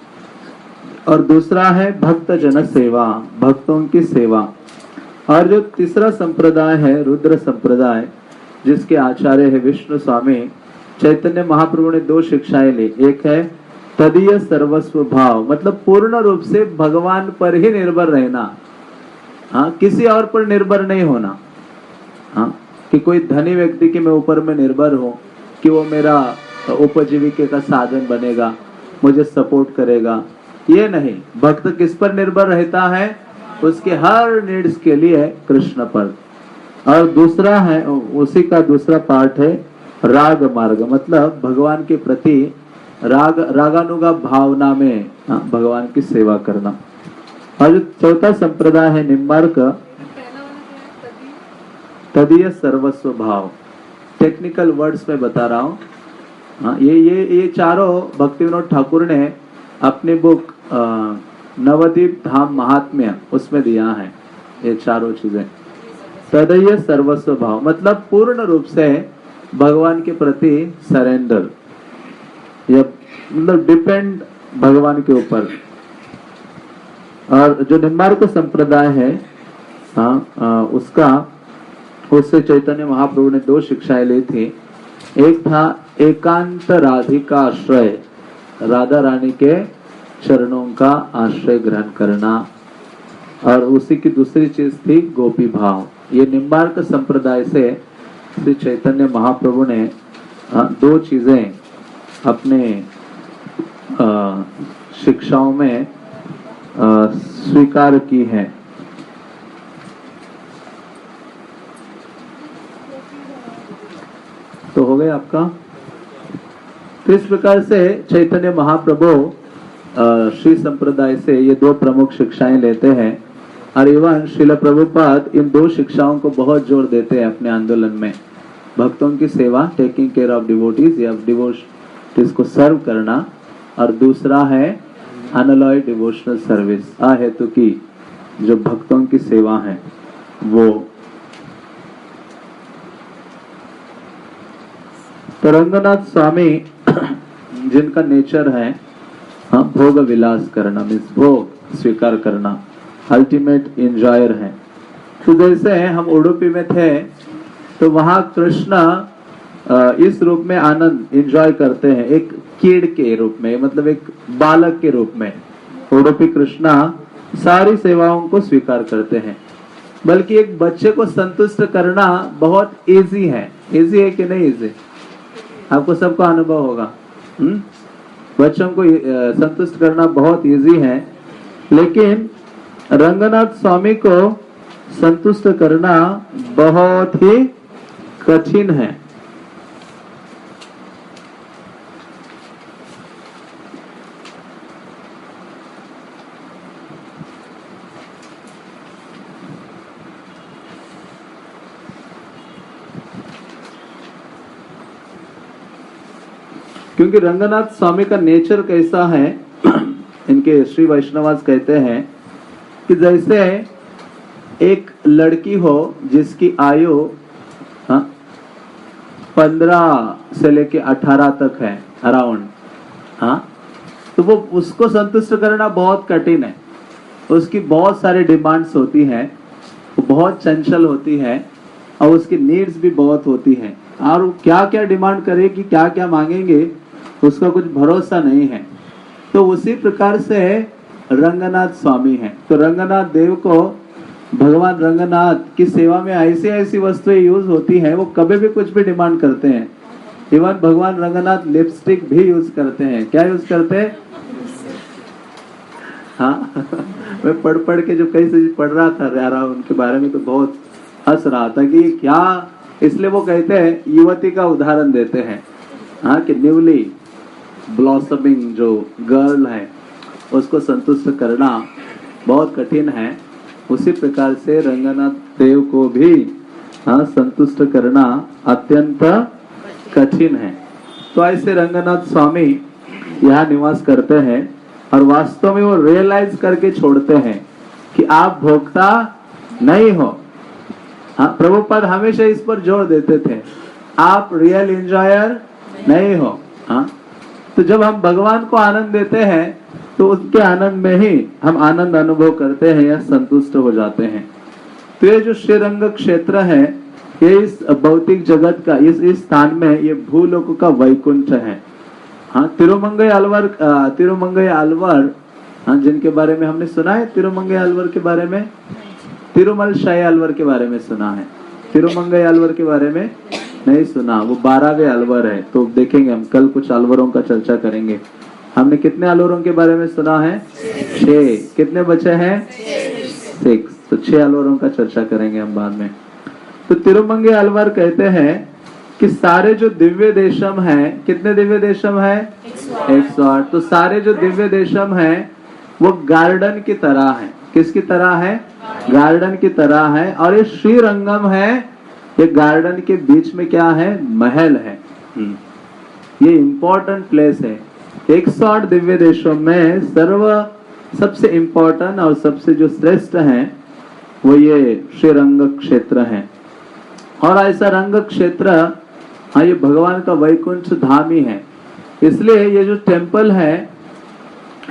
S1: और दूसरा है भक्त जन सेवा, भक्तों की सेवा। और जो तीसरा संप्रदाय है रुद्र संप्रदाय, जिसके आचार्य है विष्णु स्वामी, चैतन्य महाप्रभु ने दो शिक्षाएं ली। एक है तदीय सर्वस्व भाव, मतलब पूर्ण रूप से भगवान पर ही निर्भर रहना, हाँ, किसी और पर निर्भर नहीं होना। हाँ, कि कोई धनी व्यक्ति के मैं ऊपर में निर्भर हूँ कि वो मेरा उपजीविका का साधन बनेगा, मुझे सपोर्ट करेगा, ये नहीं। भक्त किस पर निर्भर रहता है? उसके हर नीड्स के लिए कृष्ण पर। और दूसरा है, उसी का दूसरा पार्ट है राग मार्ग, मतलब भगवान के प्रति रागानुगा भावना में भगवान की सेवा करना। और जो चौथा संप्रदाय है निम्बार्क, तदीय सर्वस्व भाव। टेक्निकल वर्ड्स में बता रहा हूँ। हाँ, ये चारों भक्ति विनोद ठाकुर ने अपनी बुक नवदीप धाम महात्म्य उसमें दिया है, ये चारों चीजें। तदीय सर्वस्व भाव मतलब पूर्ण रूप से भगवान के प्रति सरेंडर, या मतलब डिपेंड भगवान के ऊपर। और जो निम्बार्क संप्रदाय है उससे चैतन्य महाप्रभु ने दो शिक्षाएं ली थी। एक था एकांत राधिका आश्रय, राधा रानी के चरणों का आश्रय ग्रहण करना, और उसी की दूसरी चीज थी गोपी भाव। ये निम्बार्क संप्रदाय से श्री चैतन्य महाप्रभु ने दो चीजें अपने शिक्षाओं में स्वीकार की हैं। तो हो गए आपका। तो इस प्रकार से चैतन्य महाप्रभु श्री संप्रदाय से ये दो प्रमुख शिक्षाएं लेते हैं, और इवन श्रील प्रभुपाद इन दो शिक्षाओं को बहुत जोर देते हैं अपने आंदोलन में। भक्तों की सेवा, टेकिंग केयर ऑफ डिवोटीज या डिवोटीज को सर्व करना, और दूसरा है अनलॉयड डिवोशनल सर्विस, अहेतु की जो भक्तों की सेवा है वो। तो रंगनाथ स्वामी जिनका नेचर है भोग विलास करना, मीन्स भोग स्वीकार करना, अल्टीमेट एंजॉयर है। तो जैसे हम उडुपी में थे तो वहां कृष्ण इस रूप में आनंद एंजॉय करते हैं, एक किड के रूप में, मतलब एक बालक के रूप में। उडुपी कृष्णा सारी सेवाओं को स्वीकार करते हैं, बल्कि एक बच्चे को संतुष्ट करना बहुत इजी है। इजी है कि नहीं इजी? आपको सबको अनुभव होगा। बच्चों को संतुष्ट करना बहुत इजी है, लेकिन रंगनाथ स्वामी को संतुष्ट करना बहुत ही कठिन है। क्योंकि रंगनाथ स्वामी का नेचर कैसा है, इनके श्री वैष्णवास कहते हैं कि जैसे एक लड़की हो जिसकी आयु 15 से लेके 18 तक है अराउंड, तो वो उसको संतुष्ट करना बहुत कठिन है। उसकी बहुत सारी डिमांड्स होती हैं, वो बहुत चंचल होती है और उसकी नीड्स भी बहुत होती हैं, और क्या क्या डिमांड करेगी, क्या क्या मांगेंगे, उसका कुछ भरोसा नहीं है। तो उसी प्रकार से रंगनाथ स्वामी है। तो रंगनाथ देव को भगवान रंगनाथ की सेवा में ऐसी ऐसी वस्तुएं यूज होती हैं, वो कभी भी कुछ भी डिमांड करते हैं। इवन भगवान रंगनाथ लिपस्टिक भी यूज करते हैं। क्या यूज करते हैं? हाँ मैं पढ़ के जो कई चीज पढ़ रहा था उनके बारे में, तो बहुत हंस रहा था कि क्या, इसलिए वो कहते हैं, युवती का उदाहरण देते हैं, हाँ, कि न्यूली ब्लॉसमिंग जो गर्ल है उसको संतुष्ट करना बहुत कठिन है। उसी प्रकार से रंगनाथ देव को भी संतुष्ट करना अत्यंत कठिन है। तो ऐसे रंगनाथ स्वामी यहाँ निवास करते हैं और वास्तव में वो रियलाइज करके छोड़ते हैं कि आप भोक्ता नहीं हो। प्रभुपाद हमेशा इस पर जोर देते थे, आप रियल एंजॉयर नहीं हो। तो जब हम भगवान को आनंद देते हैं तो उसके आनंद में ही हम आनंद अनुभव करते हैं या संतुष्ट हो जाते हैं। तो ये जो श्रीरंग क्षेत्र है, ये इस भौतिक जगत का, इस स्थान में ये भूलोक का वैकुंठ है। तिरुमंगई अलवर, जिनके बारे में हमने सुना है, तिरुमंगई अलवर के बारे में, तिरुमल शाही अलवर के बारे में सुना है, तिरुमंगई अलवर के बारे में नहीं सुना। वो 12वें अलवर है। तो देखेंगे हम कल कुछ अलवरों का चर्चा करेंगे। हमने कितने अलवरों के बारे में सुना है? 6। कितने बचे हैं? 6। तो 6 अलवरों का चर्चा करेंगे हम बाद में। तो तिरुमंगई अलवर कहते हैं कि सारे जो दिव्य देशम है, कितने दिव्य देशम है? 108। तो सारे जो दिव्य देशम है वो गार्डन की तरह है। किसकी तरह है? गार्डन की तरह है। और ये श्रीरंगम है, ये गार्डन के बीच में क्या है? महल है। ये इंपॉर्टेंट प्लेस है। 108 दिव्य देशों में सबसे इंपॉर्टेंट और सबसे जो श्रेष्ठ है वो ये श्रीरंग क्षेत्र है। और ऐसा रंग क्षेत्र, ये भगवान का वैकुंठ धाम ही है। इसलिए ये जो टेम्पल है,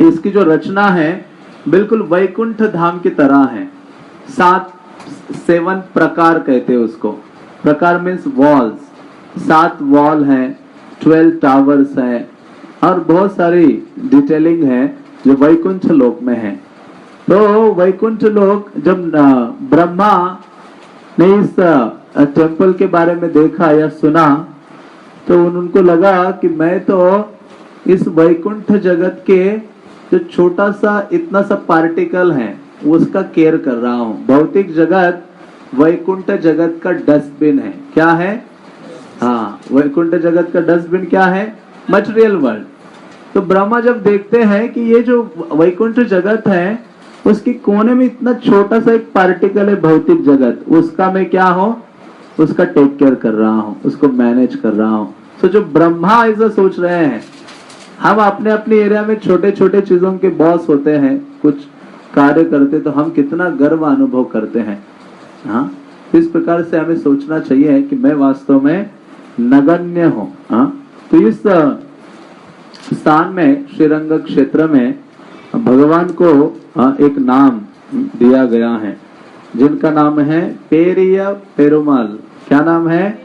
S1: इसकी जो रचना है बिल्कुल वैकुंठ धाम की तरह है। 7 प्रकार कहते हैं उसको। प्रकार मीन्स वॉल्स। 7 वॉल है, 12 टावर्स है और बहुत सारी डिटेलिंग है जो वैकुंठ लोक में है। तो वैकुंठ लोक, जब ब्रह्मा ने इस टेम्पल के बारे में देखा या सुना तो उनको लगा कि मैं तो इस वैकुंठ जगत के जो छोटा सा इतना सा पार्टिकल है उसका केयर कर रहा हूँ। भौतिक जगत वैकुंठ जगत का डस्टबिन है। क्या है? वैकुंठ जगत का डस्टबिन क्या है? Material world. तो ब्रह्मा जब देखते हैं कि ये जो वैकुंठ जगत है उसके कोने में इतना छोटा सा एक पार्टिकल है भौतिक जगत, उसका मैं क्या हूँ? उसका टेक केयर कर रहा हूँ, उसको मैनेज कर रहा हूँ। तो जो ब्रह्मा ऐसा सोच रहे हैं, हम अपने अपने एरिया में छोटे छोटे चीजों के बॉस होते हैं, कुछ कार्य करते तो हम कितना गर्व अनुभव करते हैं। इस प्रकार से हमें सोचना चाहिए कि मैं वास्तव में नगण्य हूँ। तो इस स्थान में, श्रीरंग क्षेत्र में, भगवान को एक नाम दिया गया है जिनका नाम है पेरिया पेरुमाल। क्या नाम है?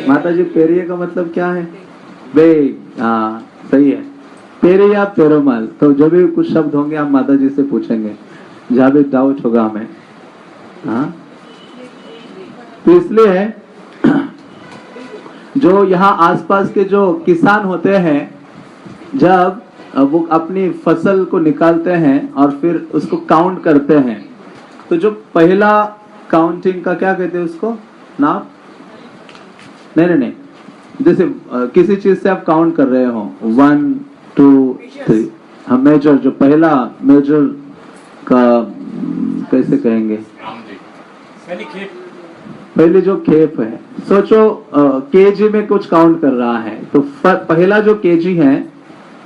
S1: माता जी, पेरिया का मतलब क्या है? सही है, पेरिया पेरुमाल। तो जो भी कुछ शब्द होंगे हम माता जी से पूछेंगे, जहाँ भी डाउट होगा हमें। तो इसलिए जो यहाँ आसपास के जो किसान होते हैं, जब वो अपनी फसल को निकालते हैं और फिर उसको काउंट करते हैं, तो जो पहला काउंटिंग का क्या कहते हैं उसको? नाप नहीं, जैसे किसी चीज से आप काउंट कर रहे हो 1 2 3, हम मेजर, जो पहला मेजर का कैसे कहेंगे, पहले जो खेप है, सोचो केजी में कुछ काउंट कर रहा है, तो पहला जो केजी है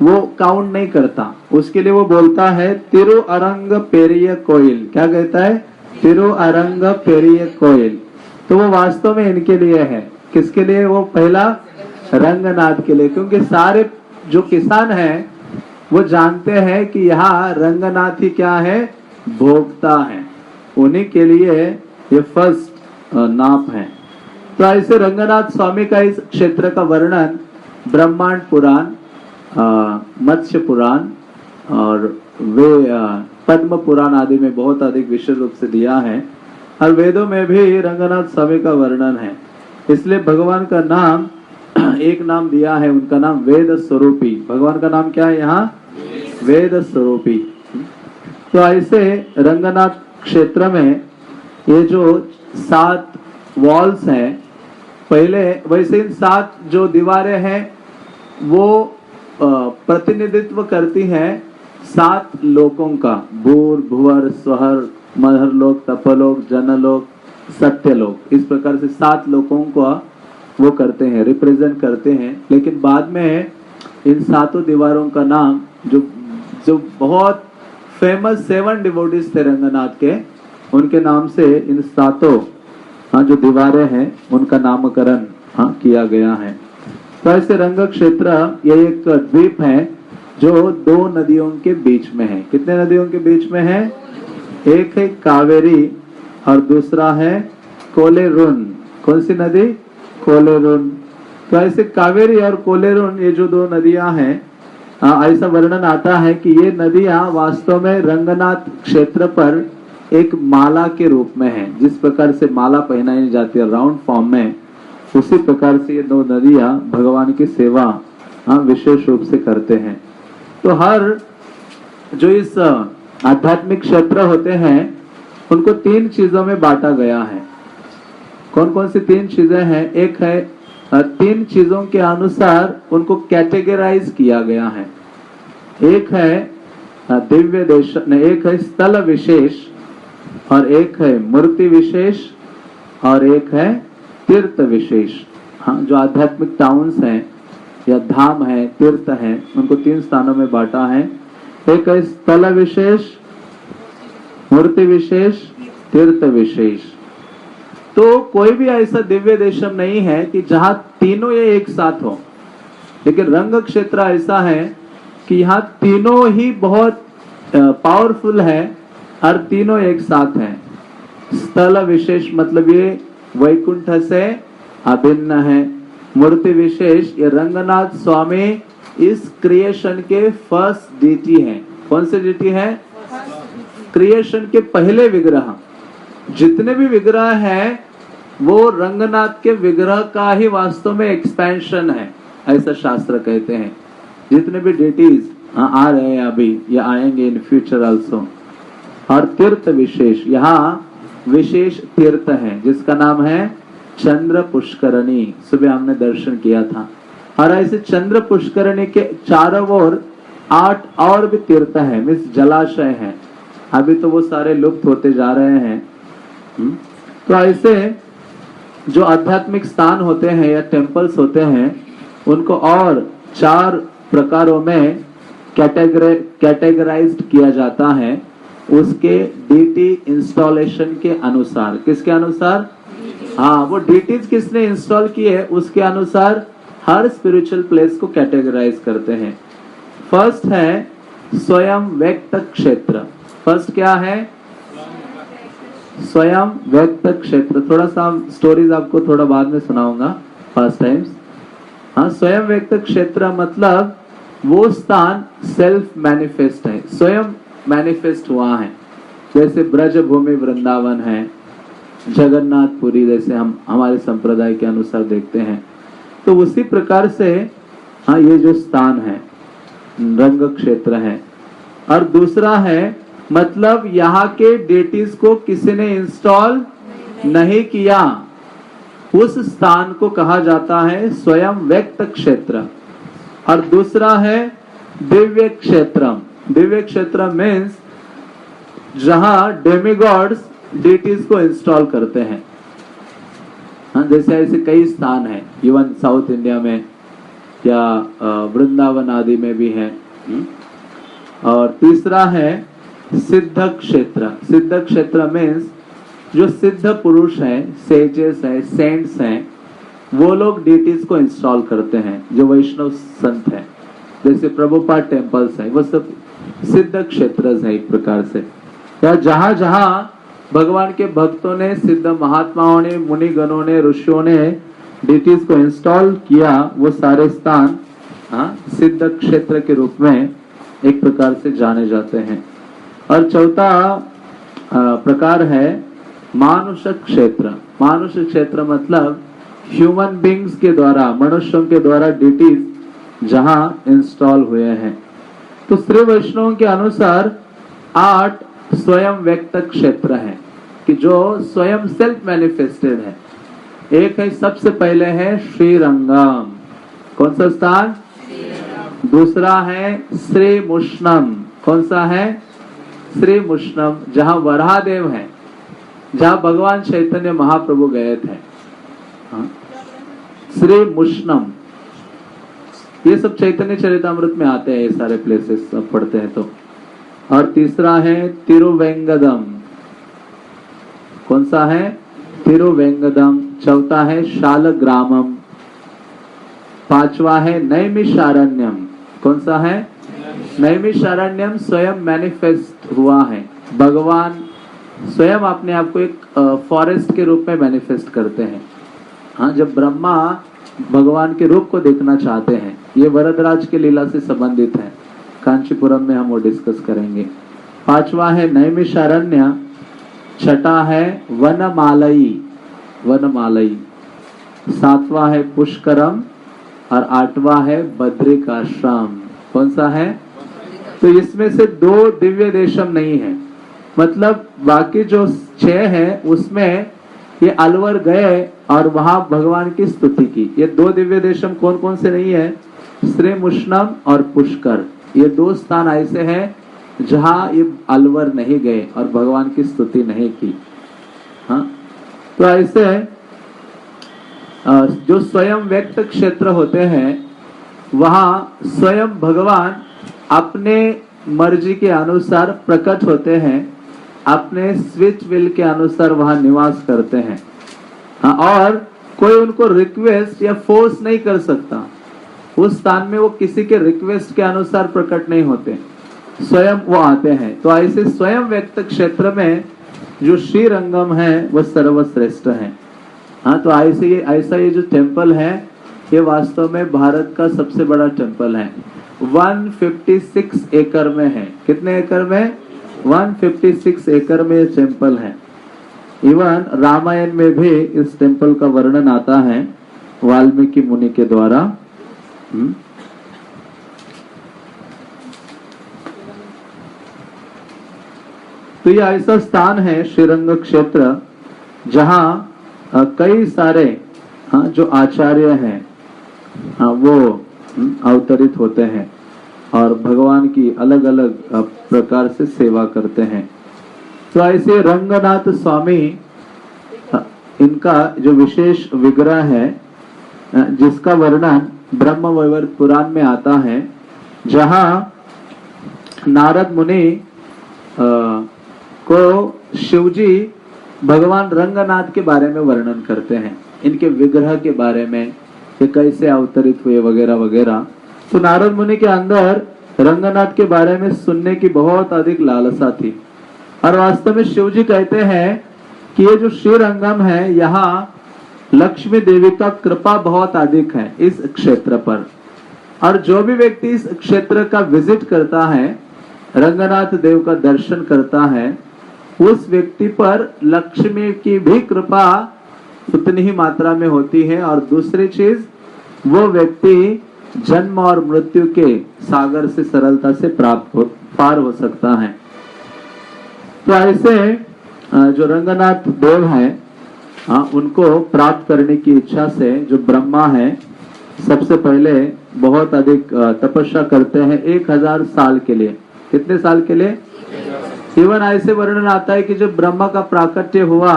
S1: वो काउंट नहीं करता, उसके लिए वो बोलता है तिरु अरंग पेरिय कोयल। क्या कहता है? तिरु अरंग पेरिय कोयल। तो वो वास्तव में इनके लिए है। किसके लिए? वो पहला रंगनाथ के लिए, क्योंकि सारे जो किसान हैं वो जानते हैं कि यहाँ रंगनाथ ही क्या है? भोक्ता है। उन्हीं के लिए ये फर्स्ट नाप है। तो ऐसे रंगनाथ स्वामी का इस क्षेत्र का वर्णन ब्रह्मांड पुराण, मत्स्य पुराण और वे पद्म पुराण आदि में बहुत अधिक विशेष रूप से दिया है, और वेदों में भी रंगनाथ स्वामी का वर्णन है। इसलिए भगवान का नाम एक नाम दिया है, उनका नाम वेद स्वरूपी। भगवान का नाम क्या है यहाँ? वेद स्वरूपी। तो ऐसे रंगनाथ क्षेत्र में ये जो 7 वॉल्स हैं, पहले वैसे इन 7 जो दीवारें हैं वो प्रतिनिधित्व करती हैं 7 लोकों का, भूर भुवर स्वहर महरलोक तपलोक जनलोक सत्यलोक। इस प्रकार से 7 लोकों को वो करते हैं, रिप्रेजेंट करते हैं। लेकिन बाद में इन 7 दीवारों का नाम जो बहुत फेमस 7 डिवोटीज थे रंगनाथ के, उनके नाम से इन 7 जो दीवारें हैं उनका नामकरण किया गया है। तो ऐसे रंग क्षेत्र ये एक द्वीप है जो 2 नदियों के बीच में है। कितने नदियों के बीच में है? एक है कावेरी और दूसरा है कोलेरुन। कौन सी नदी? कोलेरुन। तो ऐसे कावेरी और कोलेरुन ये जो 2 नदियां हैं, ऐसा वर्णन आता है कि ये नदियां वास्तव में रंगनाथ क्षेत्र पर एक माला के रूप में है। जिस प्रकार से माला पहनाई जाती है राउंड फॉर्म में, उसी प्रकार से ये 2 नदियां भगवान की सेवा विशेष रूप से करते हैं। तो हर जो इस आध्यात्मिक क्षेत्र होते हैं उनको 3 चीजों में बांटा गया है। कौन कौन सी 3 चीजें हैं? एक है 3 चीजों के अनुसार उनको कैटेगराइज किया गया है। एक है दिव्य देश, एक है स्थल विशेष, और एक है मूर्ति विशेष, और एक है तीर्थ विशेष। जो आध्यात्मिक टाउन्स हैं या धाम है, तीर्थ है, उनको 3 स्थानों में बांटा है। एक है स्थल विशेष, मूर्ति विशेष, तीर्थ विशेष। तो कोई भी ऐसा दिव्य देशम नहीं है कि जहां तीनों ये एक साथ हो, लेकिन रंग क्षेत्र ऐसा है कि यहाँ तीनों ही बहुत पावरफुल है और तीनों एक साथ हैं। स्थल विशेष मतलब ये वैकुंठ से अभिन्न है। मूर्ति विशेष, ये रंगनाथ स्वामी इस क्रिएशन के फर्स्ट डीटी हैं। कौन से डीटी है? क्रिएशन के पहले विग्रह। जितने भी विग्रह हैं वो रंगनाथ के विग्रह का ही वास्तव में एक्सपेंशन है, ऐसा शास्त्र कहते हैं। जितने भी डेटीज आ रहे हैं अभी या आएंगे इन फ्यूचर आल्सो। और तीर्थ विशेष, यहाँ विशेष तीर्थ है जिसका नाम है चंद्र पुष्करणी। सुबह हमने दर्शन किया था। और ऐसे चंद्र पुष्करणी के चारों ओर 8 और भी तीर्थ है, मीन्स जलाशय है। अभी तो वो सारे लुप्त होते जा रहे हैं। तो ऐसे जो आध्यात्मिक स्थान होते हैं या टेम्पल्स होते हैं उनको और 4 प्रकारों में कैटेगराइज्ड किया जाता है, उसके डीटी इंस्टॉलेशन के अनुसार। किसके अनुसार? वो डीटीज किसने इंस्टॉल किए है उसके अनुसार हर स्पिरिचुअल प्लेस को कैटेगराइज करते हैं। फर्स्ट है स्वयं व्यक्त क्षेत्र। फर्स्ट क्या है? स्वयं व्यक्त क्षेत्र। थोड़ा सा स्टोरीज आपको थोड़ा बाद में सुनाऊंगा फर्स्ट टाइम्स। स्वयं व्यक्त क्षेत्र मतलब वो स्थान सेल्फ मैनिफेस्ट है, स्वयं मैनिफेस्ट हुआ है। जैसे ब्रज भूमि वृंदावन है, जगन्नाथपुरी जैसे हम हमारे संप्रदाय के अनुसार देखते हैं। तो उसी प्रकार से ये जो स्थान है रंग क्षेत्र है। और दूसरा है मतलब यहाँ के डेटीज को किसी ने इंस्टॉल नहीं किया, उस स्थान को कहा जाता है स्वयं व्यक्त क्षेत्र। और दूसरा है दिव्य क्षेत्र। दिव्य क्षेत्र मीन्स जहां डेमिगॉड्स डीटीज को इंस्टॉल करते हैं। जैसे ऐसे कई स्थान हैं, इवन साउथ इंडिया में या वृंदावन आदि में भी है। और तीसरा है सिद्ध क्षेत्र। सिद्ध क्षेत्र मीन्स जो सिद्ध पुरुष हैं, सेजेस हैं, सेंट्स हैं, वो लोग डीटीज को इंस्टॉल करते हैं, जो वैष्णव संत हैं। जैसे प्रभुपाद टेम्पल्स है, वो सब सिद्ध क्षेत्र है एक प्रकार से। या जहां जहां भगवान के भक्तों ने, सिद्ध महात्माओं ने, मुनिगणों ने, ऋषियों ने डीटीज को इंस्टॉल किया, वो सारे स्थान सिद्ध क्षेत्र के रूप में एक प्रकार से जाने जाते हैं। और चौथा प्रकार है मानुष क्षेत्र। मानुष क्षेत्र मतलब ह्यूमन बींग्स के द्वारा, मनुष्यों के द्वारा डीटीज जहां इंस्टॉल हुए हैं। तो श्री वैष्णव के अनुसार 8 स्वयं व्यक्त क्षेत्र है कि जो स्वयं सेल्फ मैनिफेस्टेड है। एक है, सबसे पहले है श्रीरंगम। कौन सा स्थान? दूसरा है श्री मुष्णम। कौन सा है? श्री मुष्णम, जहां वराहदेव है, जहां भगवान चैतन्य महाप्रभु गए थे। श्री मुष्णम, ये सब चैतन्य चरितामृत में आते हैं, ये सारे प्लेसेस सब पढ़ते हैं तो। और तीसरा है तिरुवेंगदम। कौन सा है? तिरुवेंगदम। चौथा है शालग्रामम। पांचवा है नैमिषारण्यम। कौन सा है? नैमिषारण्यम स्वयं मैनिफेस्ट हुआ है। भगवान स्वयं अपने आप को एक फॉरेस्ट के रूप में मैनिफेस्ट करते हैं। हाँ, जब ब्रह्मा भगवान के रूप को देखना चाहते हैं, ये वरदराज के लीला से संबंधित है, कांचीपुरम में हम वो डिस्कस करेंगे। पांचवा है नैमिषारण्य। छठा है वनमालई। वनमालई। सातवां है पुष्करम। और आठवां है बद्रिकाश्रम। कौन सा है? तो इसमें से 2 दिव्य देशम नहीं है, मतलब बाकी जो 6 है उसमें ये अलवर गए और वहां भगवान की स्तुति की। ये 2 दिव्य देशम कौन कौन से नहीं है? श्री मुष्णम और पुष्कर। ये 2 स्थान ऐसे हैं जहां ये अलवर नहीं गए और भगवान की स्तुति नहीं की। हाँ, तो ऐसे जो स्वयं व्यक्त क्षेत्र होते हैं, वहां स्वयं भगवान अपने मर्जी के अनुसार प्रकट होते हैं, अपने स्विच विल के अनुसार वहां निवास करते हैं। हाँ, और कोई उनको रिक्वेस्ट या फोर्स नहीं कर सकता। उस स्थान में वो किसी के रिक्वेस्ट के अनुसार प्रकट नहीं होते, स्वयं वो आते हैं। तो ऐसे स्वयं व्यक्त क्षेत्र में जो श्रीरंगम है वो सर्वश्रेष्ठ है। हाँ, तो ऐसा ये जो टेम्पल है, ये वास्तव में भारत का सबसे बड़ा टेम्पल है। 156 एकड़ में है। कितने एकड़ में? 156 एकड़ में ये टेम्पल है। इवन रामायण में भी इस टेम्पल का वर्णन आता है वाल्मीकि मुनि के द्वारा। तो ये ऐसा स्थान है श्रीरंग क्षेत्र जहां कई सारे जो आचार्य हैं वो अवतरित होते हैं और भगवान की अलग अलग प्रकार से सेवा करते हैं। तो ऐसे रंगनाथ स्वामी, इनका जो विशेष विग्रह है जिसका वर्णन ब्रह्म वैवर्त पुराण में आता है, जहां नारद मुनि को शिवजी भगवान रंगनाथ के बारे में वर्णन करते हैं, इनके विग्रह के बारे में, ये कैसे अवतरित हुए वगैरह वगैरह। तो नारद मुनि के अंदर रंगनाथ के बारे में सुनने की बहुत अधिक लालसा थी। और वास्तव में शिवजी कहते हैं कि ये जो श्रीरंगम है, यहाँ लक्ष्मी देवी का कृपा बहुत अधिक है इस क्षेत्र पर। और जो भी व्यक्ति इस क्षेत्र का विजिट करता है, रंगनाथ देव का दर्शन करता है, उस व्यक्ति पर लक्ष्मी की भी कृपा उतनी ही मात्रा में होती है। और दूसरी चीज, वो व्यक्ति जन्म और मृत्यु के सागर से सरलता से पार हो सकता है। तो ऐसे जो रंगनाथ देव है, उनको प्राप्त करने की इच्छा से जो ब्रह्मा है सबसे पहले बहुत अधिक तपस्या करते हैं 1000 साल के लिए। कितने साल के लिए? इवन ऐसे वर्णन आता है कि जब ब्रह्मा का प्राकट्य हुआ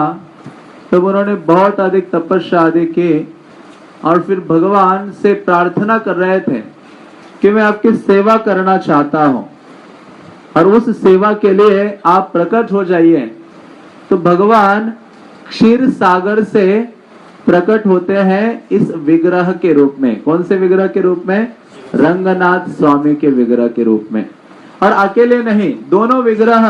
S1: तब उन्होंने बहुत अधिक तपस्या आदि की और फिर भगवान से प्रार्थना कर रहे थे कि मैं आपकी सेवा करना चाहता हूं और उस सेवा के लिए आप प्रकट हो जाइए। तो भगवान क्षीर सागर से प्रकट होते हैं इस विग्रह के रूप में। कौन से विग्रह के रूप में? रंगनाथ स्वामी के विग्रह के रूप में। और अकेले नहीं, दोनों विग्रह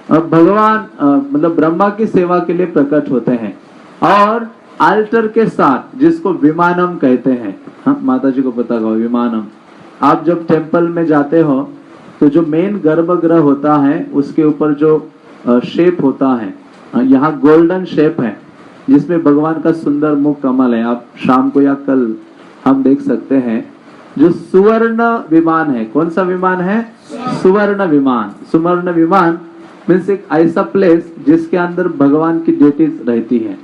S1: भगवान मतलब ब्रह्मा की सेवा के लिए प्रकट होते हैं और आल्टर के साथ, जिसको विमानम कहते हैं। हाँ, माता जी को पता होगा विमानम। आप जब टेम्पल में जाते हो तो जो मेन गर्भगृह होता है उसके ऊपर जो शेप होता है, यहाँ गोल्डन शेप है जिसमें भगवान का सुंदर मुख कमल है। आप शाम को या कल हम देख सकते हैं जो सुवर्ण विमान है। कौन सा विमान है? सुवर्ण विमान। सुवर्ण विमान मीन्स एक ऐसा प्लेस जिसके अंदर भगवान की डेटीज रहती है।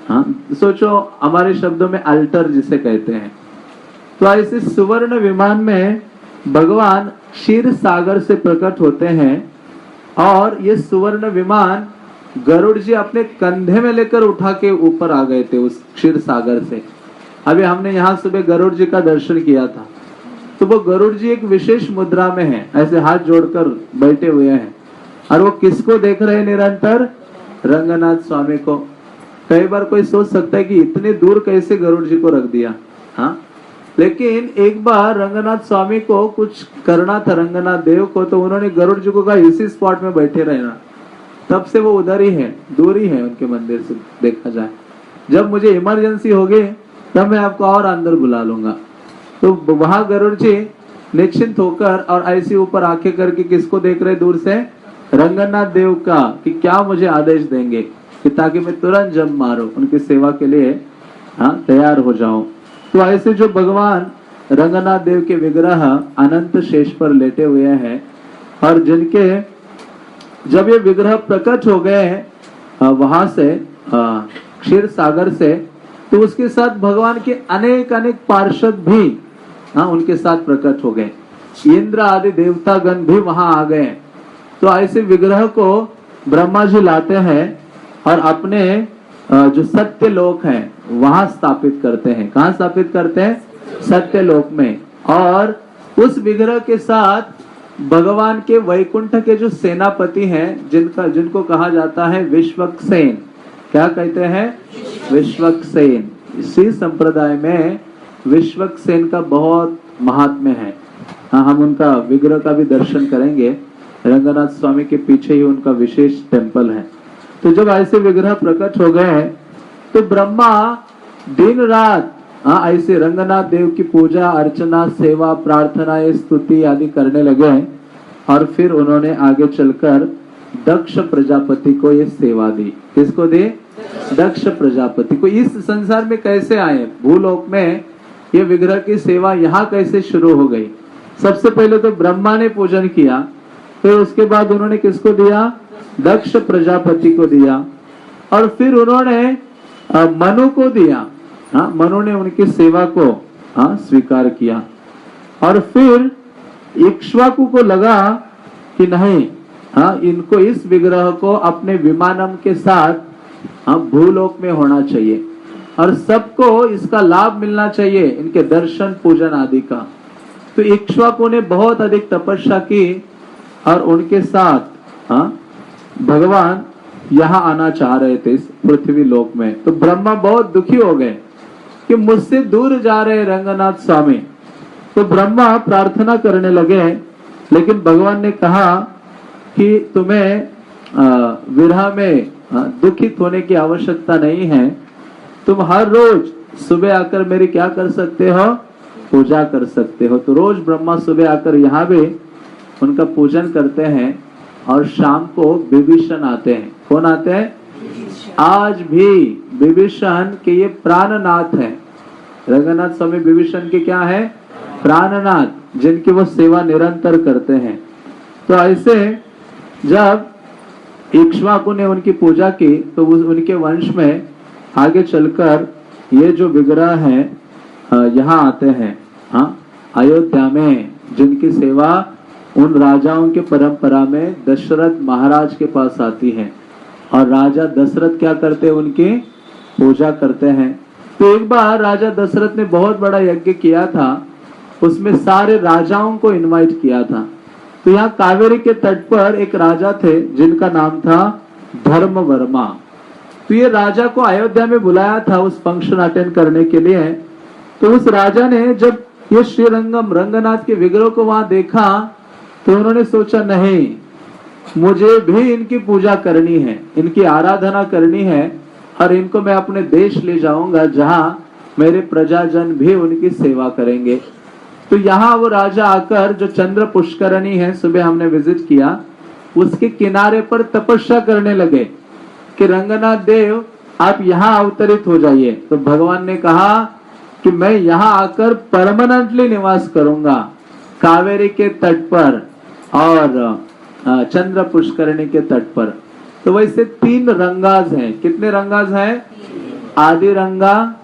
S1: हाँ, सोचो हमारे शब्दों में अल्टर जिसे कहते हैं। तो ऐसे सुवर्ण विमान में भगवान क्षीर सागर से प्रकट होते हैं और ये सुवर्ण विमान गरुड़ जी अपने कंधे में लेकर उठा के ऊपर आ गए थे उस क्षीर सागर से। अभी हमने यहाँ सुबह गरुड़ जी का दर्शन किया था। तो वो गरुड़ जी एक विशेष मुद्रा में है, ऐसे हाथ जोड़कर बैठे हुए हैं और वो किसको देख रहे हैं? निरंतर रंगनाथ स्वामी को। कई बार कोई सोच सकता है कि इतने दूर कैसे गरुड़ जी को रख दिया। हाँ, लेकिन एक बार रंगनाथ स्वामी को कुछ करना था, रंगनाथ देव को, तो उन्होंने गरुड़ जी को कहा इसी स्पॉट में बैठे रहना। तब से वो उधर ही है, दूर ही है उनके मंदिर से देखा जाए। जब मुझे इमरजेंसी होगी तब मैं आपको और अंदर बुला लूंगा। तो वहां गरुड़ जी निश्चिंत होकर और ऐसे ऊपर आंखें करके किसको देख रहे दूर से? रंगनाथ देव का, कि क्या मुझे आदेश देंगे कि ताकि मैं तुरंत जंप मारूं, उनकी सेवा के लिए तैयार हो जाऊं। तो ऐसे जो भगवान रंगनाथ देव के विग्रह अनंत शेष पर लेटे हुए हैं और जिनके जब ये विग्रह प्रकट हो गए वहां से क्षीर सागर से, तो उसके साथ भगवान के अनेक अनेक पार्षद भी उनके साथ प्रकट हो गए। इंद्र आदि देवतागण भी वहां आ गए। तो ऐसे विग्रह को ब्रह्मा जी लाते हैं और अपने जो सत्य लोक है वहां स्थापित करते हैं। कहाँ स्थापित करते हैं? सत्य लोक में। और उस विग्रह के साथ भगवान के वैकुंठ के जो सेनापति हैं, जिनको कहा जाता है विश्वक्सेन। क्या कहते हैं? विश्वक्सेन। इसी संप्रदाय में विश्वक्सेन का बहुत महात्म्य है। हाँ, हम उनका विग्रह का भी दर्शन करेंगे। रंगनाथ स्वामी के पीछे ही उनका विशेष टेम्पल है। तो जब ऐसे विग्रह प्रकट हो गए तो ब्रह्मा दिन रात ऐसे रंगनाथ देव की पूजा अर्चना सेवा प्रार्थना स्तुति आदि करने लगे और फिर उन्होंने आगे चलकर दक्ष प्रजापति को ये सेवा दी। किसको दी? दक्ष प्रजापति को। इस संसार में कैसे आए? भूलोक में ये विग्रह की सेवा यहाँ कैसे शुरू हो गई? सबसे पहले तो ब्रह्मा ने पूजन किया, फिर उसके बाद उन्होंने किसको दिया? दक्ष प्रजापति को दिया और फिर उन्होंने मनु को दिया। मनु ने उनकी सेवा को स्वीकार किया और फिर इक्ष्वाकु को लगा कि नहीं, इनको इस विग्रह को अपने विमानम के साथ भूलोक में होना चाहिए और सबको इसका लाभ मिलना चाहिए, इनके दर्शन पूजन आदि का। तो इक्ष्वाकु ने बहुत अधिक तपस्या की और उनके साथ भगवान यहाँ आना चाह रहे थे इस पृथ्वी लोक में। तो ब्रह्मा बहुत दुखी हो गए कि मुझसे दूर जा रहे रंगनाथ स्वामी। तो ब्रह्मा प्रार्थना करने लगे, लेकिन भगवान ने कहा कि तुम्हें विरह में दुखित होने की आवश्यकता नहीं है। तुम हर रोज सुबह आकर मेरी क्या कर सकते हो? पूजा कर सकते हो। तो रोज ब्रह्मा सुबह आकर यहाँ भी उनका पूजन करते हैं और शाम को विभीषण आते हैं। कौन आते हैं? आज भी विभीषण के ये प्राणनाथ है। रंगनाथ स्वामी विभीषण के क्या है? प्राणनाथ, जिनकी वो सेवा निरंतर करते हैं। तो ऐसे जब इक्ष्वाकु ने उनकी पूजा की तो उनके वंश में आगे चलकर ये जो विग्रह है यहाँ आते हैं, हाँ, अयोध्या में, जिनकी सेवा उन राजाओं के परंपरा में दशरथ महाराज के पास आती है और राजा दशरथ क्या करते हैं, उनकी पूजा करते हैं। तो एक बार राजा दशरथ ने बहुत बड़ा यज्ञ किया था, उसमें सारे राजाओं को इनवाइट किया था। तो यहाँ कावेरी के तट पर एक राजा थे जिनका नाम था धर्मवर्मा। तो ये राजा को अयोध्या में बुलाया था उस फंक्शन अटेंड करने के लिए। तो उस राजा ने जब ये श्रीरंगम रंगनाथ के विग्रह को वहां देखा तो उन्होंने सोचा, नहीं, मुझे भी इनकी पूजा करनी है, इनकी आराधना करनी है और इनको मैं अपने देश ले जाऊंगा जहां मेरे प्रजाजन भी उनकी सेवा करेंगे। तो यहाँ वो राजा आकर, जो चंद्र पुष्करणी है, सुबह हमने विजिट किया, उसके किनारे पर तपस्या करने लगे कि रंगनाथ देव आप यहाँ अवतरित हो जाइए। तो भगवान ने कहा कि मैं यहाँ आकर परमानेंटली निवास करूंगा कावेरी के तट पर और चंद्र पुष्करणी के तट पर। तो वैसे 3 रंगाज हैं। कितने रंगाज हैं? आदि रंगा,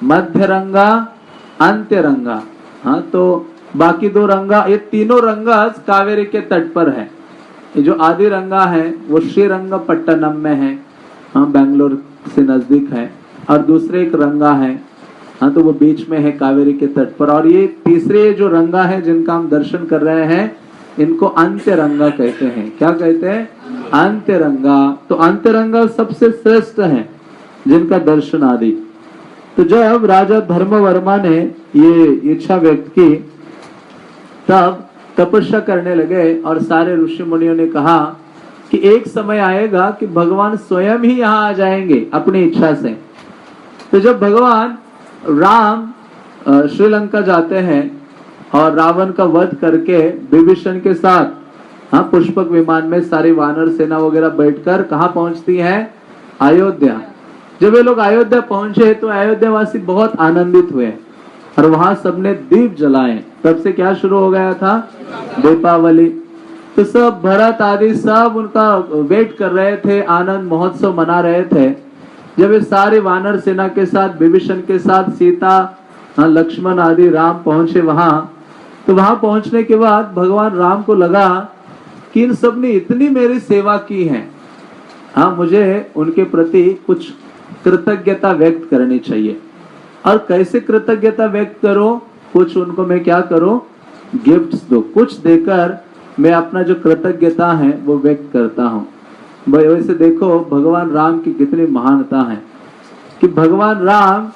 S1: मध्य रंगा, अंत्य रंगा। हाँ, तो बाकी 2 रंगा, ये तीनों रंगाज कावेरी के तट पर है। ये जो आदि रंगा है वो श्रीरंगपट्टनम में है, हाँ, बेंगलोर से नजदीक है। और दूसरे एक रंगा है, हाँ, तो वो बीच में है कावेरी के तट पर। और ये तीसरे जो रंगा है जिनका हम दर्शन कर रहे हैं, इनको अंत्य रंगा कहते हैं। क्या कहते हैं? अंत्य रंगा। तो अंत्य रंगा सबसे श्रेष्ठ है जिनका दर्शन आदि। तो जब राजा धर्मवर्मा ने ये इच्छा व्यक्त की, तब तपस्या करने लगे और सारे ऋषि मुनियों ने कहा कि एक समय आएगा कि भगवान स्वयं ही यहाँ आ जाएंगे अपनी इच्छा से। तो जब भगवान राम श्रीलंका जाते हैं और रावण का वध करके विभीषण के साथ, हाँ, पुष्पक विमान में सारी वानर सेना वगैरह बैठकर कहाँ पहुंचती है? अयोध्या। जब ये लोग अयोध्या पहुंचे तो अयोध्या वासी बहुत आनंदित हुए और वहां सबने दीप जलाए। तब से क्या शुरू हो गया था? दीपावली। तो सब भरत आदि सब उनका वेट कर रहे थे, आनंद महोत्सव मना रहे थे। जब ये सारी वानर सेना के साथ, विभीषण के साथ, सीता, लक्ष्मण आदि राम पहुंचे वहां, तो वहां पहुंचने के बाद भगवान राम को लगा कि इन सब ने इतनी मेरी सेवा की है, हाँ, मुझे उनके प्रति कुछ कृतज्ञता व्यक्त करनी चाहिए। और कैसे कृतज्ञता व्यक्त करो? कुछ उनको मैं क्या करूं? गिफ्ट्स दो, कुछ देकर मैं अपना जो कृतज्ञता है वो व्यक्त करता हूं। वैसे देखो भगवान राम की कितनी महानता है कि भगवान राम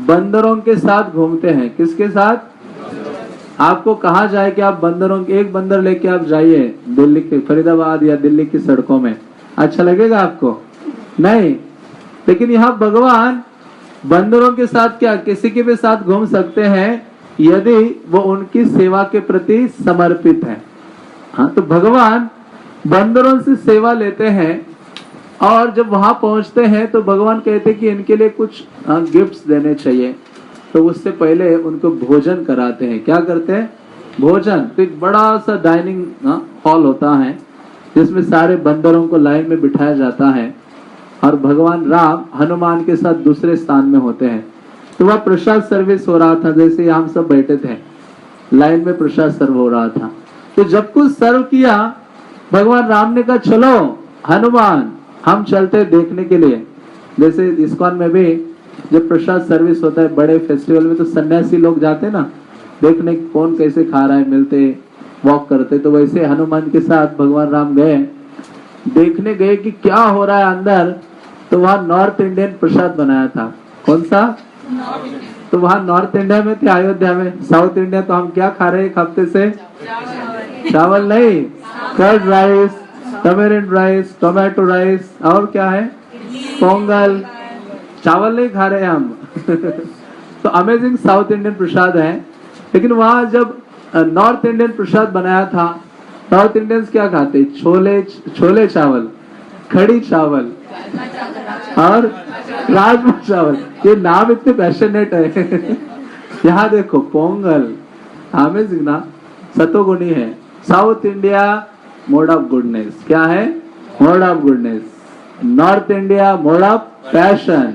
S1: बंदरों के साथ घूमते हैं। किसके साथ? आपको कहा जाए कि आप बंदरों के, एक बंदर लेके आप जाइए दिल्ली के, फरीदाबाद या दिल्ली की सड़कों में, अच्छा लगेगा आपको? नहीं। लेकिन यहाँ भगवान बंदरों के साथ क्या, किसी के भी साथ घूम सकते हैं यदि वो उनकी सेवा के प्रति समर्पित है। हाँ, तो भगवान बंदरों से सेवा लेते हैं और जब वहां पहुंचते हैं तो भगवान कहते हैं कि इनके लिए कुछ गिफ्ट्स देने चाहिए। तो उससे पहले उनको भोजन कराते हैं। क्या करते हैं? भोजन। तो एक बड़ा सा डाइनिंग हॉल होता है जिसमें सारे बंदरों को लाइन में बिठाया जाता है और भगवान राम हनुमान के साथ दूसरे स्थान में होते हैं। तो वह प्रसाद सर्विस हो रहा था, जैसे हम सब बैठे थे लाइन में, प्रसाद सर्व हो रहा था। तो जब कुछ सर्व किया, भगवान राम ने कहा, चलो हनुमान, हम चलते देखने के लिए। जैसे इस्कॉन में भी जब प्रसाद सर्विस होता है बड़े फेस्टिवल में, तो सन्यासी लोग जाते ना देखने कौन कैसे खा रहा है, मिलते, वॉक करते। तो वैसे हनुमान के साथ भगवान राम गए, देखने गए कि क्या हो रहा है अंदर। तो वहां नॉर्थ इंडियन प्रसाद बनाया था। कौन सा? तो वहां नॉर्थ इंडिया में थे, अयोध्या में। साउथ इंडिया तो हम क्या खा रहे हैं एक हफ्ते से? चावल नहीं, curd rice, tamarind rice, tomato rice, और क्या है? पोंगल। चावल नहीं खा रहे हम। तो अमेजिंग साउथ इंडियन प्रसाद है। लेकिन वहां जब नॉर्थ इंडियन प्रसाद बनाया था, साउथ इंडियंस क्या खाते? छोले चावल, कड़ी चावल और राजमा चावल। ये नाम इतने पैशनेट है। यहाँ देखो पोंगल, अमेजिंग ना, सतोगुणी है। South India mode of goodness. क्या है? Mode of goodness. North India mode of passion.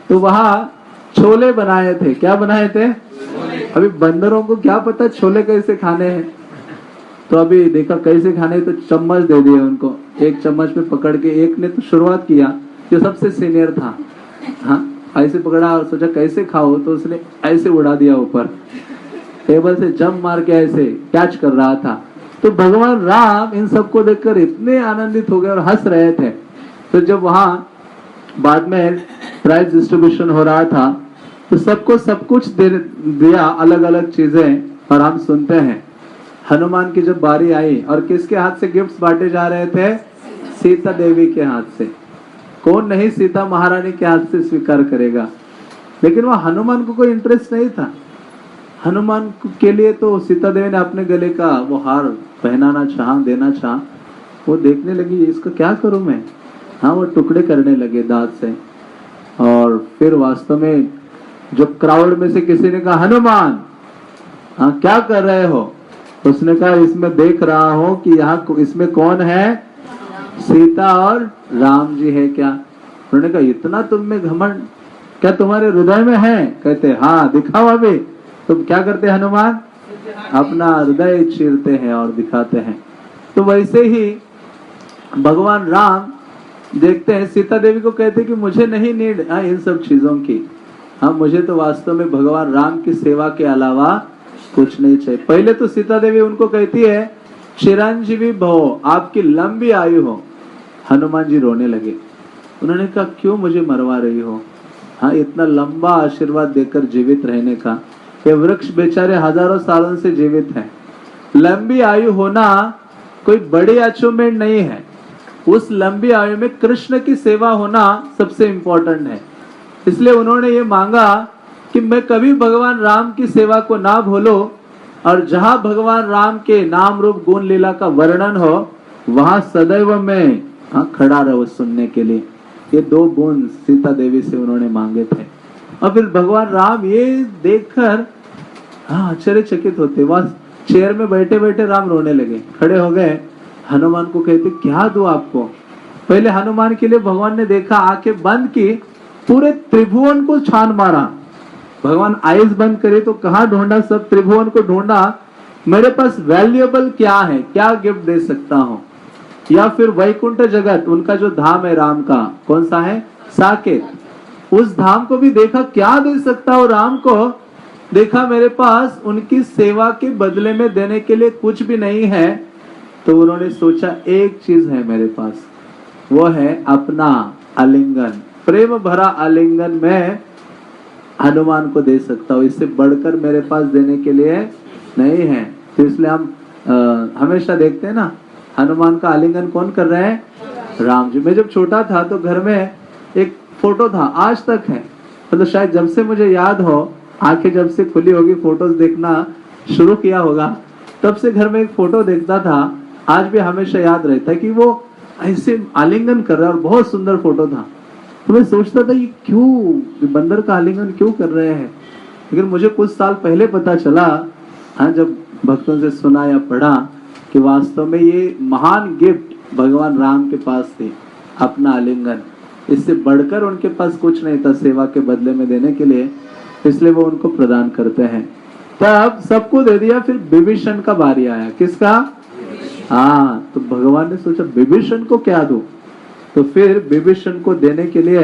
S1: तो वहां छोले बनाए थे। क्या बनाए थे? अभी बंदरों को क्या पता छोले कैसे खाने हैं, तो अभी देखा कैसे खाने, तो चम्मच दे दिए उनको। एक चम्मच में पकड़ के एक ने तो शुरुआत किया, जो सबसे सीनियर था, हाँ ऐसे पकड़ा और सोचा कैसे खाओ, तो उसने ऐसे उड़ा दिया ऊपर, टेबल से जंप मार के ऐसे कैच कर रहा था। तो भगवान राम इन सबको देखकर इतने आनंदित हो गए और हंस रहे थे। तो जब वहां बाद में प्राइज डिस्ट्रीब्यूशन हो रहा था, तो सबको सब कुछ दिया, अलग अलग चीजें, और हम सुनते हैं हनुमान की जब बारी आई और किसके हाथ से गिफ्ट्स बांटे जा रहे थे? सीता देवी के हाथ से। कौन नहीं सीता महारानी के हाथ से स्वीकार करेगा? लेकिन वह हनुमान को कोई इंटरेस्ट नहीं था। हनुमान के लिए तो सीता देवी ने अपने गले का वो हार पहनाना चाहा, देना चाहा। वो देखने लगी इसका क्या करूं मैं, हाँ वो टुकड़े करने लगे दांत से। और फिर वास्तव में जो क्राउड में से किसी ने कहा हनुमान हाँ क्या कर रहे हो? उसने कहा इसमें देख रहा हूं कि यहाँ इसमें कौन है? सीता और राम जी है क्या? उन्होंने कहा इतना तुम में घमंड क्या तुम्हारे हृदय में है? कहते हाँ दिखाओ अभी। तुम क्या करते हनुमान? अपना हृदय चीरते हैं और दिखाते हैं। तो वैसे ही भगवान राम देखते हैं, सीता देवी को कहते कि मुझे नहीं नीड इन सब चीजों की, हाँ मुझे तो वास्तव में भगवान राम की सेवा के अलावा कुछ नहीं चाहिए। पहले तो सीता देवी उनको कहती है चिरंजीवी भव, आपकी लंबी आयु हो। हनुमान जी रोने लगे। उन्होंने कहा क्यों मुझे मरवा रही हो? हाँ इतना लंबा आशीर्वाद देकर जीवित रहने का। ये वृक्ष बेचारे हजारों सालों से जीवित हैं। लंबी आयु होना कोई बड़ी अचीवमेंट नहीं है। उस लंबी आयु में कृष्ण की सेवा होना सबसे इंपॉर्टेंट है। इसलिए उन्होंने ये मांगा कि मैं कभी भगवान राम की सेवा को ना भूलो, और जहां भगवान राम के नाम रूप गुण लीला का वर्णन हो वहां सदैव मैं खड़ा रहूं सुनने के लिए। ये दो गुण सीता देवी से उन्होंने मांगे थे। और फिर भगवान राम ये देखकर आश्चर्यचकित होते। वहां चेयर में बैठे बैठे राम रोने लगे, खड़े हो गए। हनुमान को कहते क्या दूं आपको? पहले हनुमान के लिए भगवान ने देखा, आंखें बंद की, पूरे त्रिभुवन को छान मारा। भगवान आइज बंद करे तो कहाँ ढूंढा, सब त्रिभुवन को ढूंढा। मेरे पास वैल्यूएबल क्या है, क्या गिफ्ट दे सकता हूँ? या फिर वैकुंठ जगत, उनका जो धाम है राम का, कौन सा है? साकेत। उस धाम को भी देखा, क्या दे सकता हूँ राम को? देखा मेरे पास उनकी सेवा के बदले में देने के लिए कुछ भी नहीं है। तो उन्होंने सोचा एक चीज है मेरे पास, वो है अपना आलिंगन। प्रेम भरा आलिंगन मैं हनुमान को दे सकता हूँ, इससे बढ़कर मेरे पास देने के लिए नहीं है। तो इसलिए हम हमेशा देखते हैं ना, हनुमान का आलिंगन कौन कर रहे हैं? राम जी। मैं जब छोटा था तो घर में एक फोटो था, आज तक है, मतलब शायद जब से मुझे याद हो, आंखें जब से खुली होगी, फोटोज देखना शुरू किया होगा, तब से घर में एक फोटो देखता था। आज भी हमेशा याद रहता है कि वो ऐसे आलिंगन कर रहा है, और बहुत सुंदर फोटो था। तो मैं सोचता था ये क्यों बंदर का आलिंगन क्यों कर रहे हैं? लेकिन मुझे कुछ साल पहले पता चला, हाँ जब भक्तों से सुना या पढ़ा, कि वास्तव में ये महान गिफ्ट भगवान राम के पास थे, अपना आलिंगन। इससे बढ़कर उनके पास कुछ नहीं था सेवा के बदले में देने के लिए, इसलिए वो उनको प्रदान करते हैं। तब सबको दे दिया। फिर विभीषण का बारी आया। किसका? हाँ, तो भगवान ने सोचा विभीषण को क्या दूं? तो फिर विभीषण को देने के लिए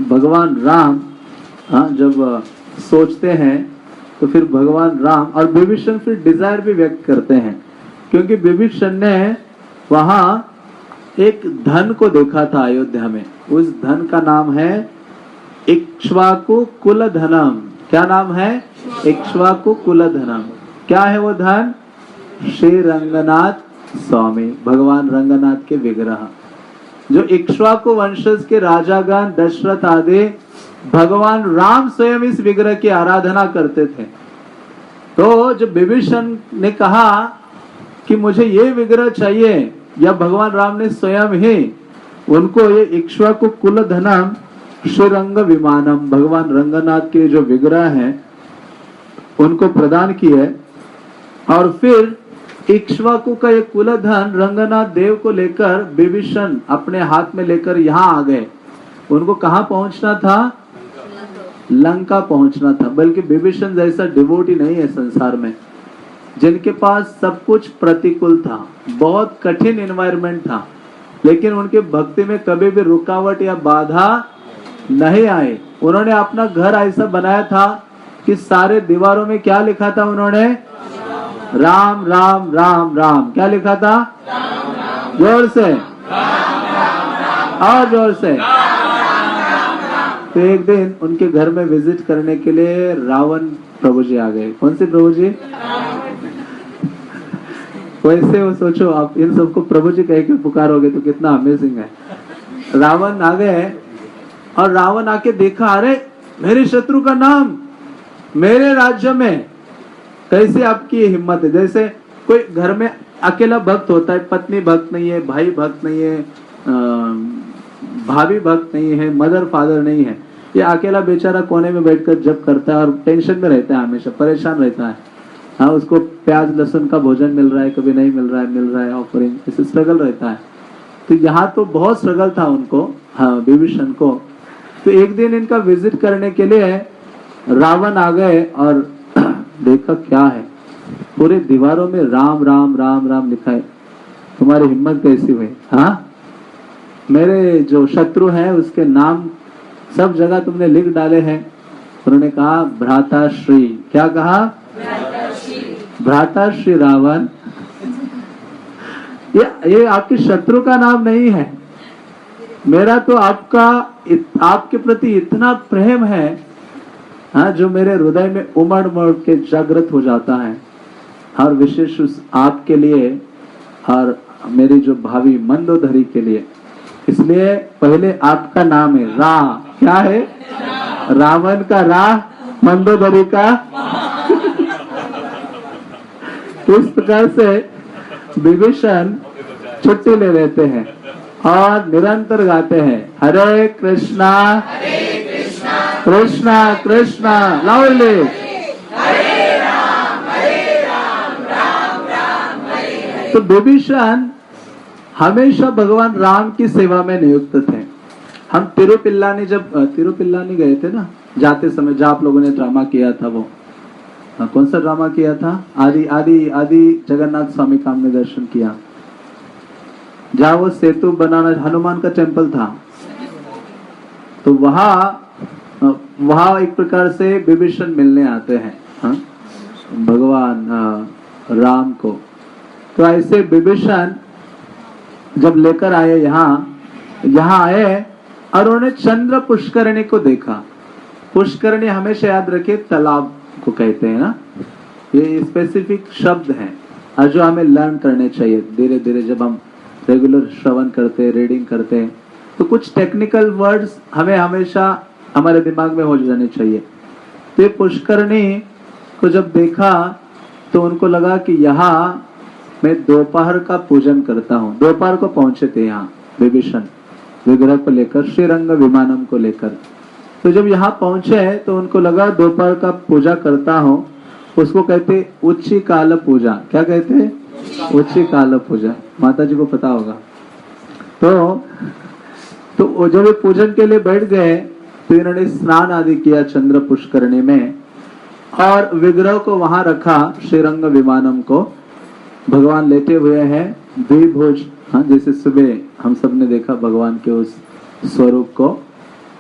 S1: भगवान राम जब सोचते हैं, तो फिर भगवान राम और विभीषण फिर डिजायर भी व्यक्त करते हैं, क्योंकि विभीषण ने वहां एक धन को देखा था अयोध्या में। उस धन का नाम है इक्ष्वाकु कुल धनम। क्या नाम है? इक्ष्वाकु कुल धनम। क्या है वो धन? श्री रंगनाथ स्वामी, भगवान रंगनाथ के विग्रह। जो इक्ष्वाकु वंशज के राजागण दशरथ आदि, भगवान राम स्वयं इस विग्रह की आराधना करते थे। तो जब विभीषण ने कहा कि मुझे ये विग्रह चाहिए, या भगवान राम ने स्वयं ही उनको ये इक्ष्वाकु कुल धनम श्रीरंग विमानम, भगवान रंगनाथ के जो विग्रह हैं उनको प्रदान किए। और फिर इक्ष्वाकु का ये कुल धन रंगनाथ देव को लेकर विभीषण अपने हाथ में लेकर यहाँ आ गए। उनको कहाँ पहुंचना था? लंका पहुंचना था। बल्कि विभीषण जैसा डिवोटी नहीं है संसार में, जिनके पास सब कुछ प्रतिकूल था, बहुत कठिन एनवायरनमेंट था, लेकिन उनके भक्ति में कभी भी रुकावट या बाधा नहीं आए। उन्होंने अपना घर ऐसा बनाया था कि सारे दीवारों में क्या लिखा था उन्होंने? राम राम राम राम। क्या लिखा था? जोर से और जोर से। तो एक दिन उनके घर में विजिट करने के लिए रावण प्रभु जी आ गए। कौन से प्रभु जी? वैसे वो सोचो, आप इन सबको प्रभु जी कह के पुकारोगे तो कितना अमेजिंग है। रावण आ गए और रावण आके देखा, अरे मेरे शत्रु का नाम मेरे राज्य में, कैसे आपकी हिम्मत है? जैसे कोई घर में अकेला भक्त होता है, पत्नी भक्त नहीं है, भाई भक्त नहीं है, भाभी भक्त नहीं है, मदर फादर नहीं है, ये अकेला बेचारा कोने में बैठकर जप करता है और टेंशन में रहता है, हमेशा परेशान रहता है। हाँ, उसको प्याज लहसुन का भोजन मिल रहा है, कभी नहीं मिल रहा है ऑफरिंग, ऐसे स्ट्रगल रहता है। तो यहाँ तो बहुत स्ट्रगल था उनको, हाँ, विभीषण को। तो एक दिन इनका विजिट करने के लिए रावण आ गए और देखा क्या है, पूरे दीवारों में राम राम राम राम लिखा है। तुम्हारी हिम्मत कैसी हुई? हाँ, मेरे जो शत्रु है उसके नाम सब जगह तुमने लिख डाले हैं। उन्होंने कहा भ्राता श्री। क्या कहा? भ्राता श्री रावण। ये आपके शत्रु का नाम नहीं है, मेरा तो आपके प्रति इतना प्रेम है, हाँ, जो मेरे हृदय में उमड़ उमड़ के जागृत हो जाता है, और विशेष उस आपके लिए और मेरी जो भावी मंदोदरी के लिए। इसलिए पहले आपका नाम है रा। क्या है? रावण का रा, मंदोदरी का। इस प्रकार से विभीषण छुट्टी ले लेते हैं और निरंतर गाते हैं हरे कृष्णा कृष्णा कृष्णा लाउडली, तो विभीषण हमेशा भगवान राम की सेवा में नियुक्त थे। हम तिरुपिल्लानी गए थे ना, जाते समय जहाँ आप लोगों ने ड्रामा किया था, वो कौन सा ड्रामा किया था? आदि जगन्नाथ स्वामी का हमने दर्शन किया, जहाँ वो सेतु बनाना, हनुमान का टेम्पल था। तो वहाँ एक प्रकार से विभीषण मिलने आते हैं, हाँ, भगवान राम को। तो ऐसे विभीषण जब लेकर आए यहाँ आए और उन्होंने चंद्र पुष्करणी को देखा। पुष्करणी हमेशा याद रखे, तालाब को कहते हैं ना, ये स्पेसिफिक शब्द हैं और जो हमें लर्न करने चाहिए धीरे धीरे। जब हम रेगुलर श्रवण करते हैं, रीडिंग करते हैं, तो कुछ टेक्निकल वर्ड्स हमें हमेशा हमारे दिमाग में हो जाने चाहिए। तो ये पुष्करणी को जब देखा तो उनको लगा कि यहाँ मैं दोपहर का पूजन करता हूँ। दोपहर को पहुंचे थे यहाँ विभीषण विग्रह को लेकर, श्रीरंग विमानम को लेकर। तो जब यहाँ पहुंचे तो उनको लगा दोपहर का पूजा करता हूँ, उसको कहते उच्ची काल पूजा। क्या कहते हैं? उच्ची काल पूजा। माता जी को पता होगा। तो जब ये पूजन के लिए बैठ गए तो इन्होंने स्नान आदि किया चंद्र पुष्करणी में और विग्रह को वहां रखा, श्रीरंग विमानम को। भगवान लेटे हुए हैं द्विभुज, हाँ, जैसे सुबह हम सब ने देखा भगवान के उस स्वरूप को।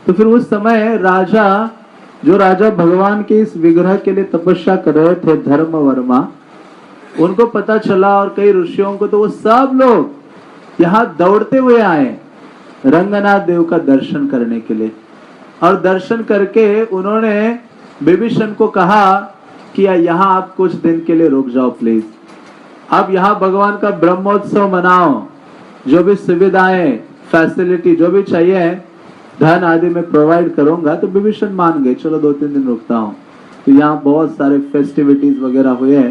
S1: तो फिर उस समय राजा भगवान के इस विग्रह के लिए तपस्या कर रहे थे, धर्म वर्मा, उनको पता चला और कई ऋषियों को, तो वो सब लोग यहाँ दौड़ते हुए आए रंगनाथ देव का दर्शन करने के लिए। और दर्शन करके उन्होंने विभीषण को कहा कि यहाँ आप कुछ दिन के लिए रुक जाओ प्लीज, आप यहाँ भगवान का ब्रह्मोत्सव मनाओ, जो भी सुविधाएं फैसिलिटी जो भी चाहिए धन आदि में प्रोवाइड करूंगा। तो विभीषण मान गए, चलो 2-3 दिन रुकता हूँ। तो यहाँ बहुत सारे फेस्टिविटीज वगैरह हुए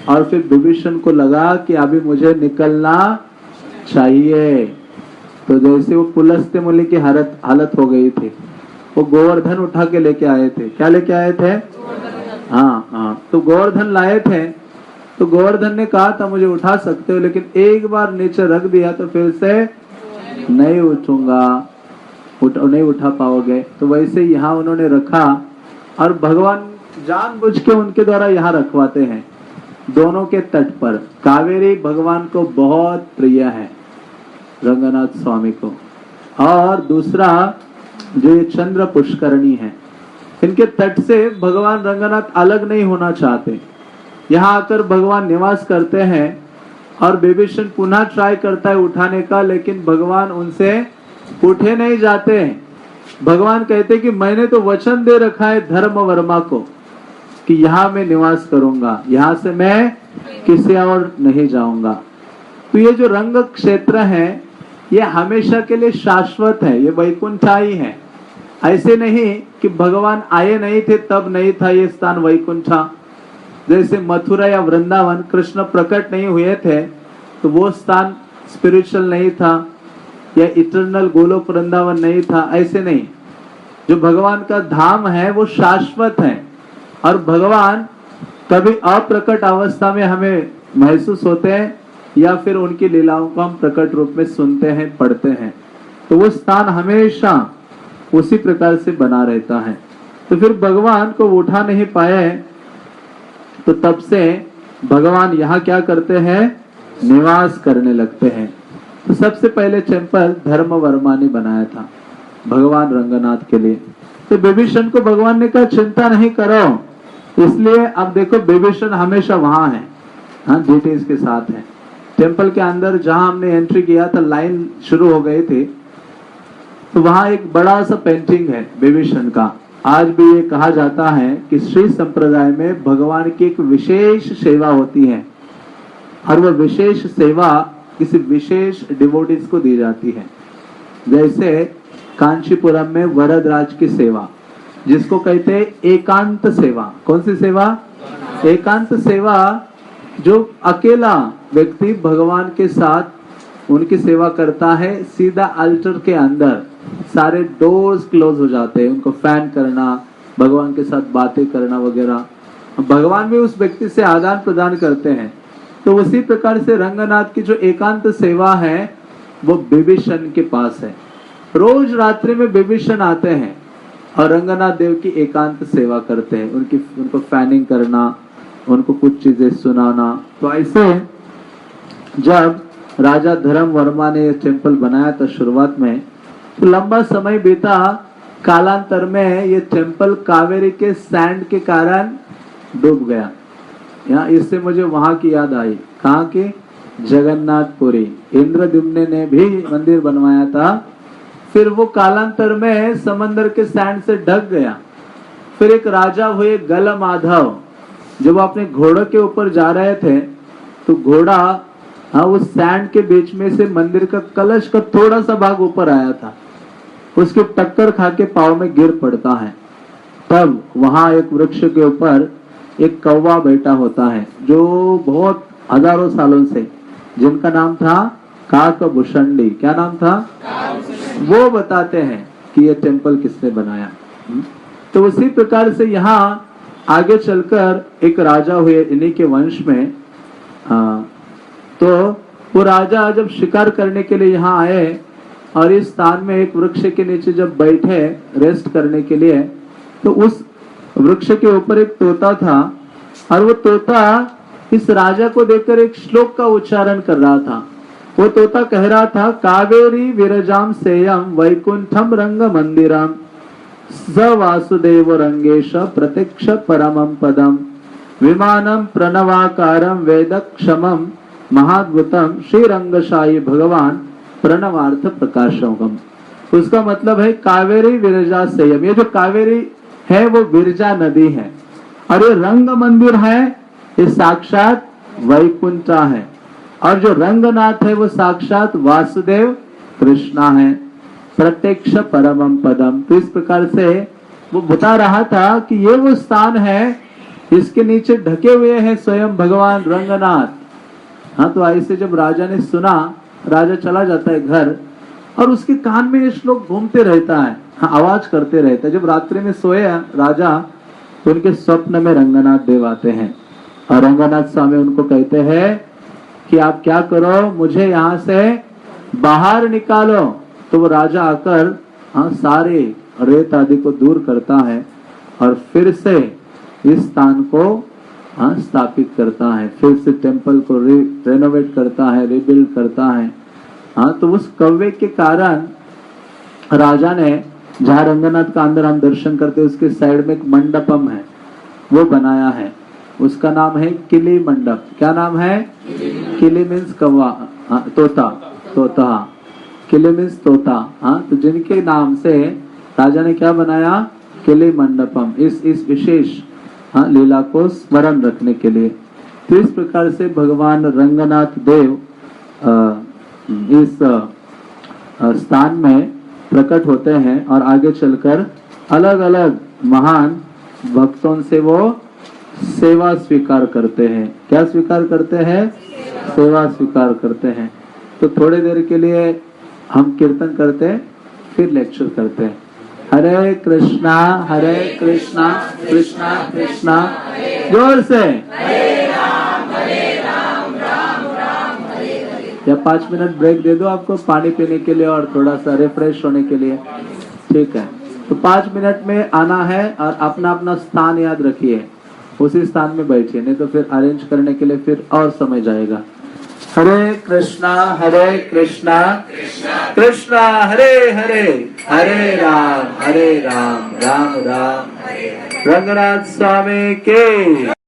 S1: और फिर विभीषण को लगा कि अभी मुझे निकलना चाहिए। तो जैसे वो पुलस्त्य मुनि की हालत हो गई थी, वो गोवर्धन उठा के लेके आए थे। क्या लेके आए थे? हाँ, तो गोवर्धन लाए थे। तो गोवर्धन ने कहा था मुझे उठा सकते हो, लेकिन एक बार नीचे रख दिया तो फिर से नहीं उठूंगा। नहीं उठा पाओगे। तो वैसे यहाँ उन्होंने रखा और भगवान जानबूझ के उनके द्वारा यहाँ रखवाते हैं दोनों के तट पर। कावेरी भगवान को बहुत प्रिय है, रंगनाथ स्वामी को। और दूसरा जो ये चंद्र पुष्करणी है, इनके तट से भगवान रंगनाथ अलग नहीं होना चाहते। यहाँ आकर भगवान निवास करते हैं और विभीषण पुनः ट्राई करता है उठाने का, लेकिन भगवान उनसे उठे नहीं जाते हैं। भगवान कहते कि मैंने तो वचन दे रखा है धर्म वर्मा को कि यहाँ मैं निवास करूंगा, यहाँ से मैं किसी और नहीं जाऊंगा। तो ये जो रंग क्षेत्र है ये हमेशा के लिए शाश्वत है, ये वैकुंठाई है। ऐसे नहीं कि भगवान आए नहीं थे तब नहीं था ये स्थान वैकुंठा। जैसे मथुरा या वृंदावन कृष्ण प्रकट नहीं हुए थे तो वो स्थान स्पिरिचुअल नहीं था, या इटर्नल गोलोक वृंदावन नहीं था, ऐसे नहीं। जो भगवान का धाम है वो शाश्वत है और भगवान कभी अप्रकट अवस्था में हमें महसूस होते हैं या फिर उनकी लीलाओं को हम प्रकट रूप में सुनते हैं, पढ़ते हैं। तो वो स्थान हमेशा उसी प्रकार से बना रहता है। तो फिर भगवान को उठा नहीं पाए तो तब से भगवान यहाँ क्या करते हैं, निवास करने लगते हैं। तो सबसे पहले टेम्पल धर्मवर्मा ने बनाया था भगवान रंगनाथ के लिए। तो विभीषण को भगवान ने कहा चिंता नहीं करो, इसलिए अब देखो विभीषण हमेशा वहां है, हाँ डिटेल्स के साथ है। टेम्पल के अंदर जहां हमने एंट्री किया था लाइन शुरू हो गई थी, तो वहां एक बड़ा सा पेंटिंग है विभीषण का। आज भी ये कहा जाता है कि श्री संप्रदाय में भगवान की एक विशेष सेवा होती है और वह विशेष सेवा किसी विशेष डिवोटीज को दी जाती है। जैसे कांचीपुरम में वरदराज की सेवा, जिसको कहते हैं एकांत सेवा। कौन सी सेवा? एकांत सेवा। जो अकेला व्यक्ति भगवान के साथ उनकी सेवा करता है, सीधा अल्टर के अंदर सारे डोर्स क्लोज हो जाते हैं, उनको फैन करना, भगवान के साथ बातें करना वगैरह। भगवान भी उस व्यक्ति से आदान प्रदान करते हैं। तो उसी प्रकार से रंगनाथ की जो एकांत सेवा है वो विभीषण के पास है। रोज रात्रि में विभीषण आते हैं और रंगनाथ देव की एकांत सेवा करते हैं, उनको फैनिंग करना, उनको कुछ चीजें सुनाना। तो ऐसे जब राजा धर्म वर्मा ने टेम्पल बनाया था शुरुआत में, तो लंबा समय बीता। कालांतर में ये टेम्पल कावेरी के सैंड के कारण डूब गया। यहाँ इससे मुझे वहां की याद आई, कहाँ की? जगन्नाथपुरी। इंद्रद्युम्न ने भी मंदिर बनवाया था, फिर वो कालांतर में समंदर के सैंड से ढक गया। फिर एक राजा हुए गल माधव, जब वो अपने घोड़े के ऊपर जा रहे थे तो घोड़ा उस सैंड के बीच में से मंदिर का कलश का थोड़ा सा भाग ऊपर आया था, उसके टक्कर खा के पाँव में गिर पड़ता है। तब वहां एक वृक्ष के ऊपर एक कौवा बैठा होता है जो बहुत हजारों सालों से, जिनका नाम था काकभूषणी। क्या नाम था? वो बताते हैं कि ये टेम्पल किसने बनाया। तो उसी प्रकार से यहाँ आगे चलकर एक राजा हुए इन्हीं के वंश में। तो वो राजा जब शिकार करने के लिए यहाँ आए और इस स्थान में एक वृक्ष के नीचे जब बैठे रेस्ट करने के लिए, तो उस वृक्ष के ऊपर एक तोता था और वो तोता इस राजा को देखकर एक श्लोक का उच्चारण कर रहा था। वो तोता कह रहा था, कावेरी विरजाम सेयम वैकुंठम रंग मंदिरम स वासुदेव रंगेश प्रत्यक्ष परमं पदम विमानम प्रणवाकारम वेद क्षमम महाद्भुतम श्री रंगशाही भगवान प्रणवार्थ प्रकाशोगम। उसका मतलब है कावेरी विरजा सेयम। ये जो कावेरी है वो विरजा नदी है और ये रंग मंदिर है, ये साक्षात वैकुंठा है। और जो रंगनाथ है वो साक्षात वासुदेव कृष्णा है, प्रत्यक्ष परमं पदम। तो इस प्रकार से वो बता रहा था कि ये वो स्थान है, इसके नीचे ढके हुए हैं स्वयं भगवान रंगनाथ। हाँ, तो ऐसे जब राजा ने सुना, राजा चला जाता है घर और उसके कान में ये श्लोक घूमते रहता है, हाँ, आवाज करते रहता है। जब रात्रि में सोए राजा तो उनके स्वप्न में रंगनाथ देव आते हैं और रंगनाथ स्वामी उनको कहते हैं कि आप क्या करो, मुझे यहाँ से बाहर निकालो। तो वो राजा आकर सारे रेत आदि को दूर करता है और फिर से इस स्थान को स्थापित करता है, फिर से टेम्पल को रेनोवेट करता है, रिबिल्ड करता है। तो उस कव्य के कारण राजा ने, जहाँ रंगनाथ का अंदर हम दर्शन करते, उसके साइड में एक मंडपम है, वो बनाया है। उसका नाम है किली मंडप। क्या नाम है? किली मीन्स कौवा, तोता। तोता, किली मीन्स तोता। तो जिनके नाम से राजा ने क्या बनाया? किली मंडपम, इस विशेष लीला को स्मरण रखने के लिए। तो इस प्रकार से भगवान रंगनाथ देव इस स्थान में प्रकट होते हैं और आगे चलकर अलग अलग महान भक्तों से वो सेवा स्वीकार करते हैं। क्या स्वीकार करते हैं? सेवा स्वीकार करते हैं। तो थोड़ी देर के लिए हम कीर्तन करते हैं, फिर लेक्चर करते हैं। हरे कृष्णा कृष्णा कृष्णा, जोर से या 5 मिनट ब्रेक दे दो आपको पानी पीने के लिए और थोड़ा सा रिफ्रेश होने के लिए, ठीक है? तो 5 मिनट में आना है और अपना अपना स्थान याद रखिए, उसी स्थान में बैठिए, नहीं तो फिर अरेंज करने के लिए फिर और समय जाएगा। हरे कृष्णा कृष्णा कृष्णा हरे हरे, हरे राम राम राम रंगनाथ स्वामी के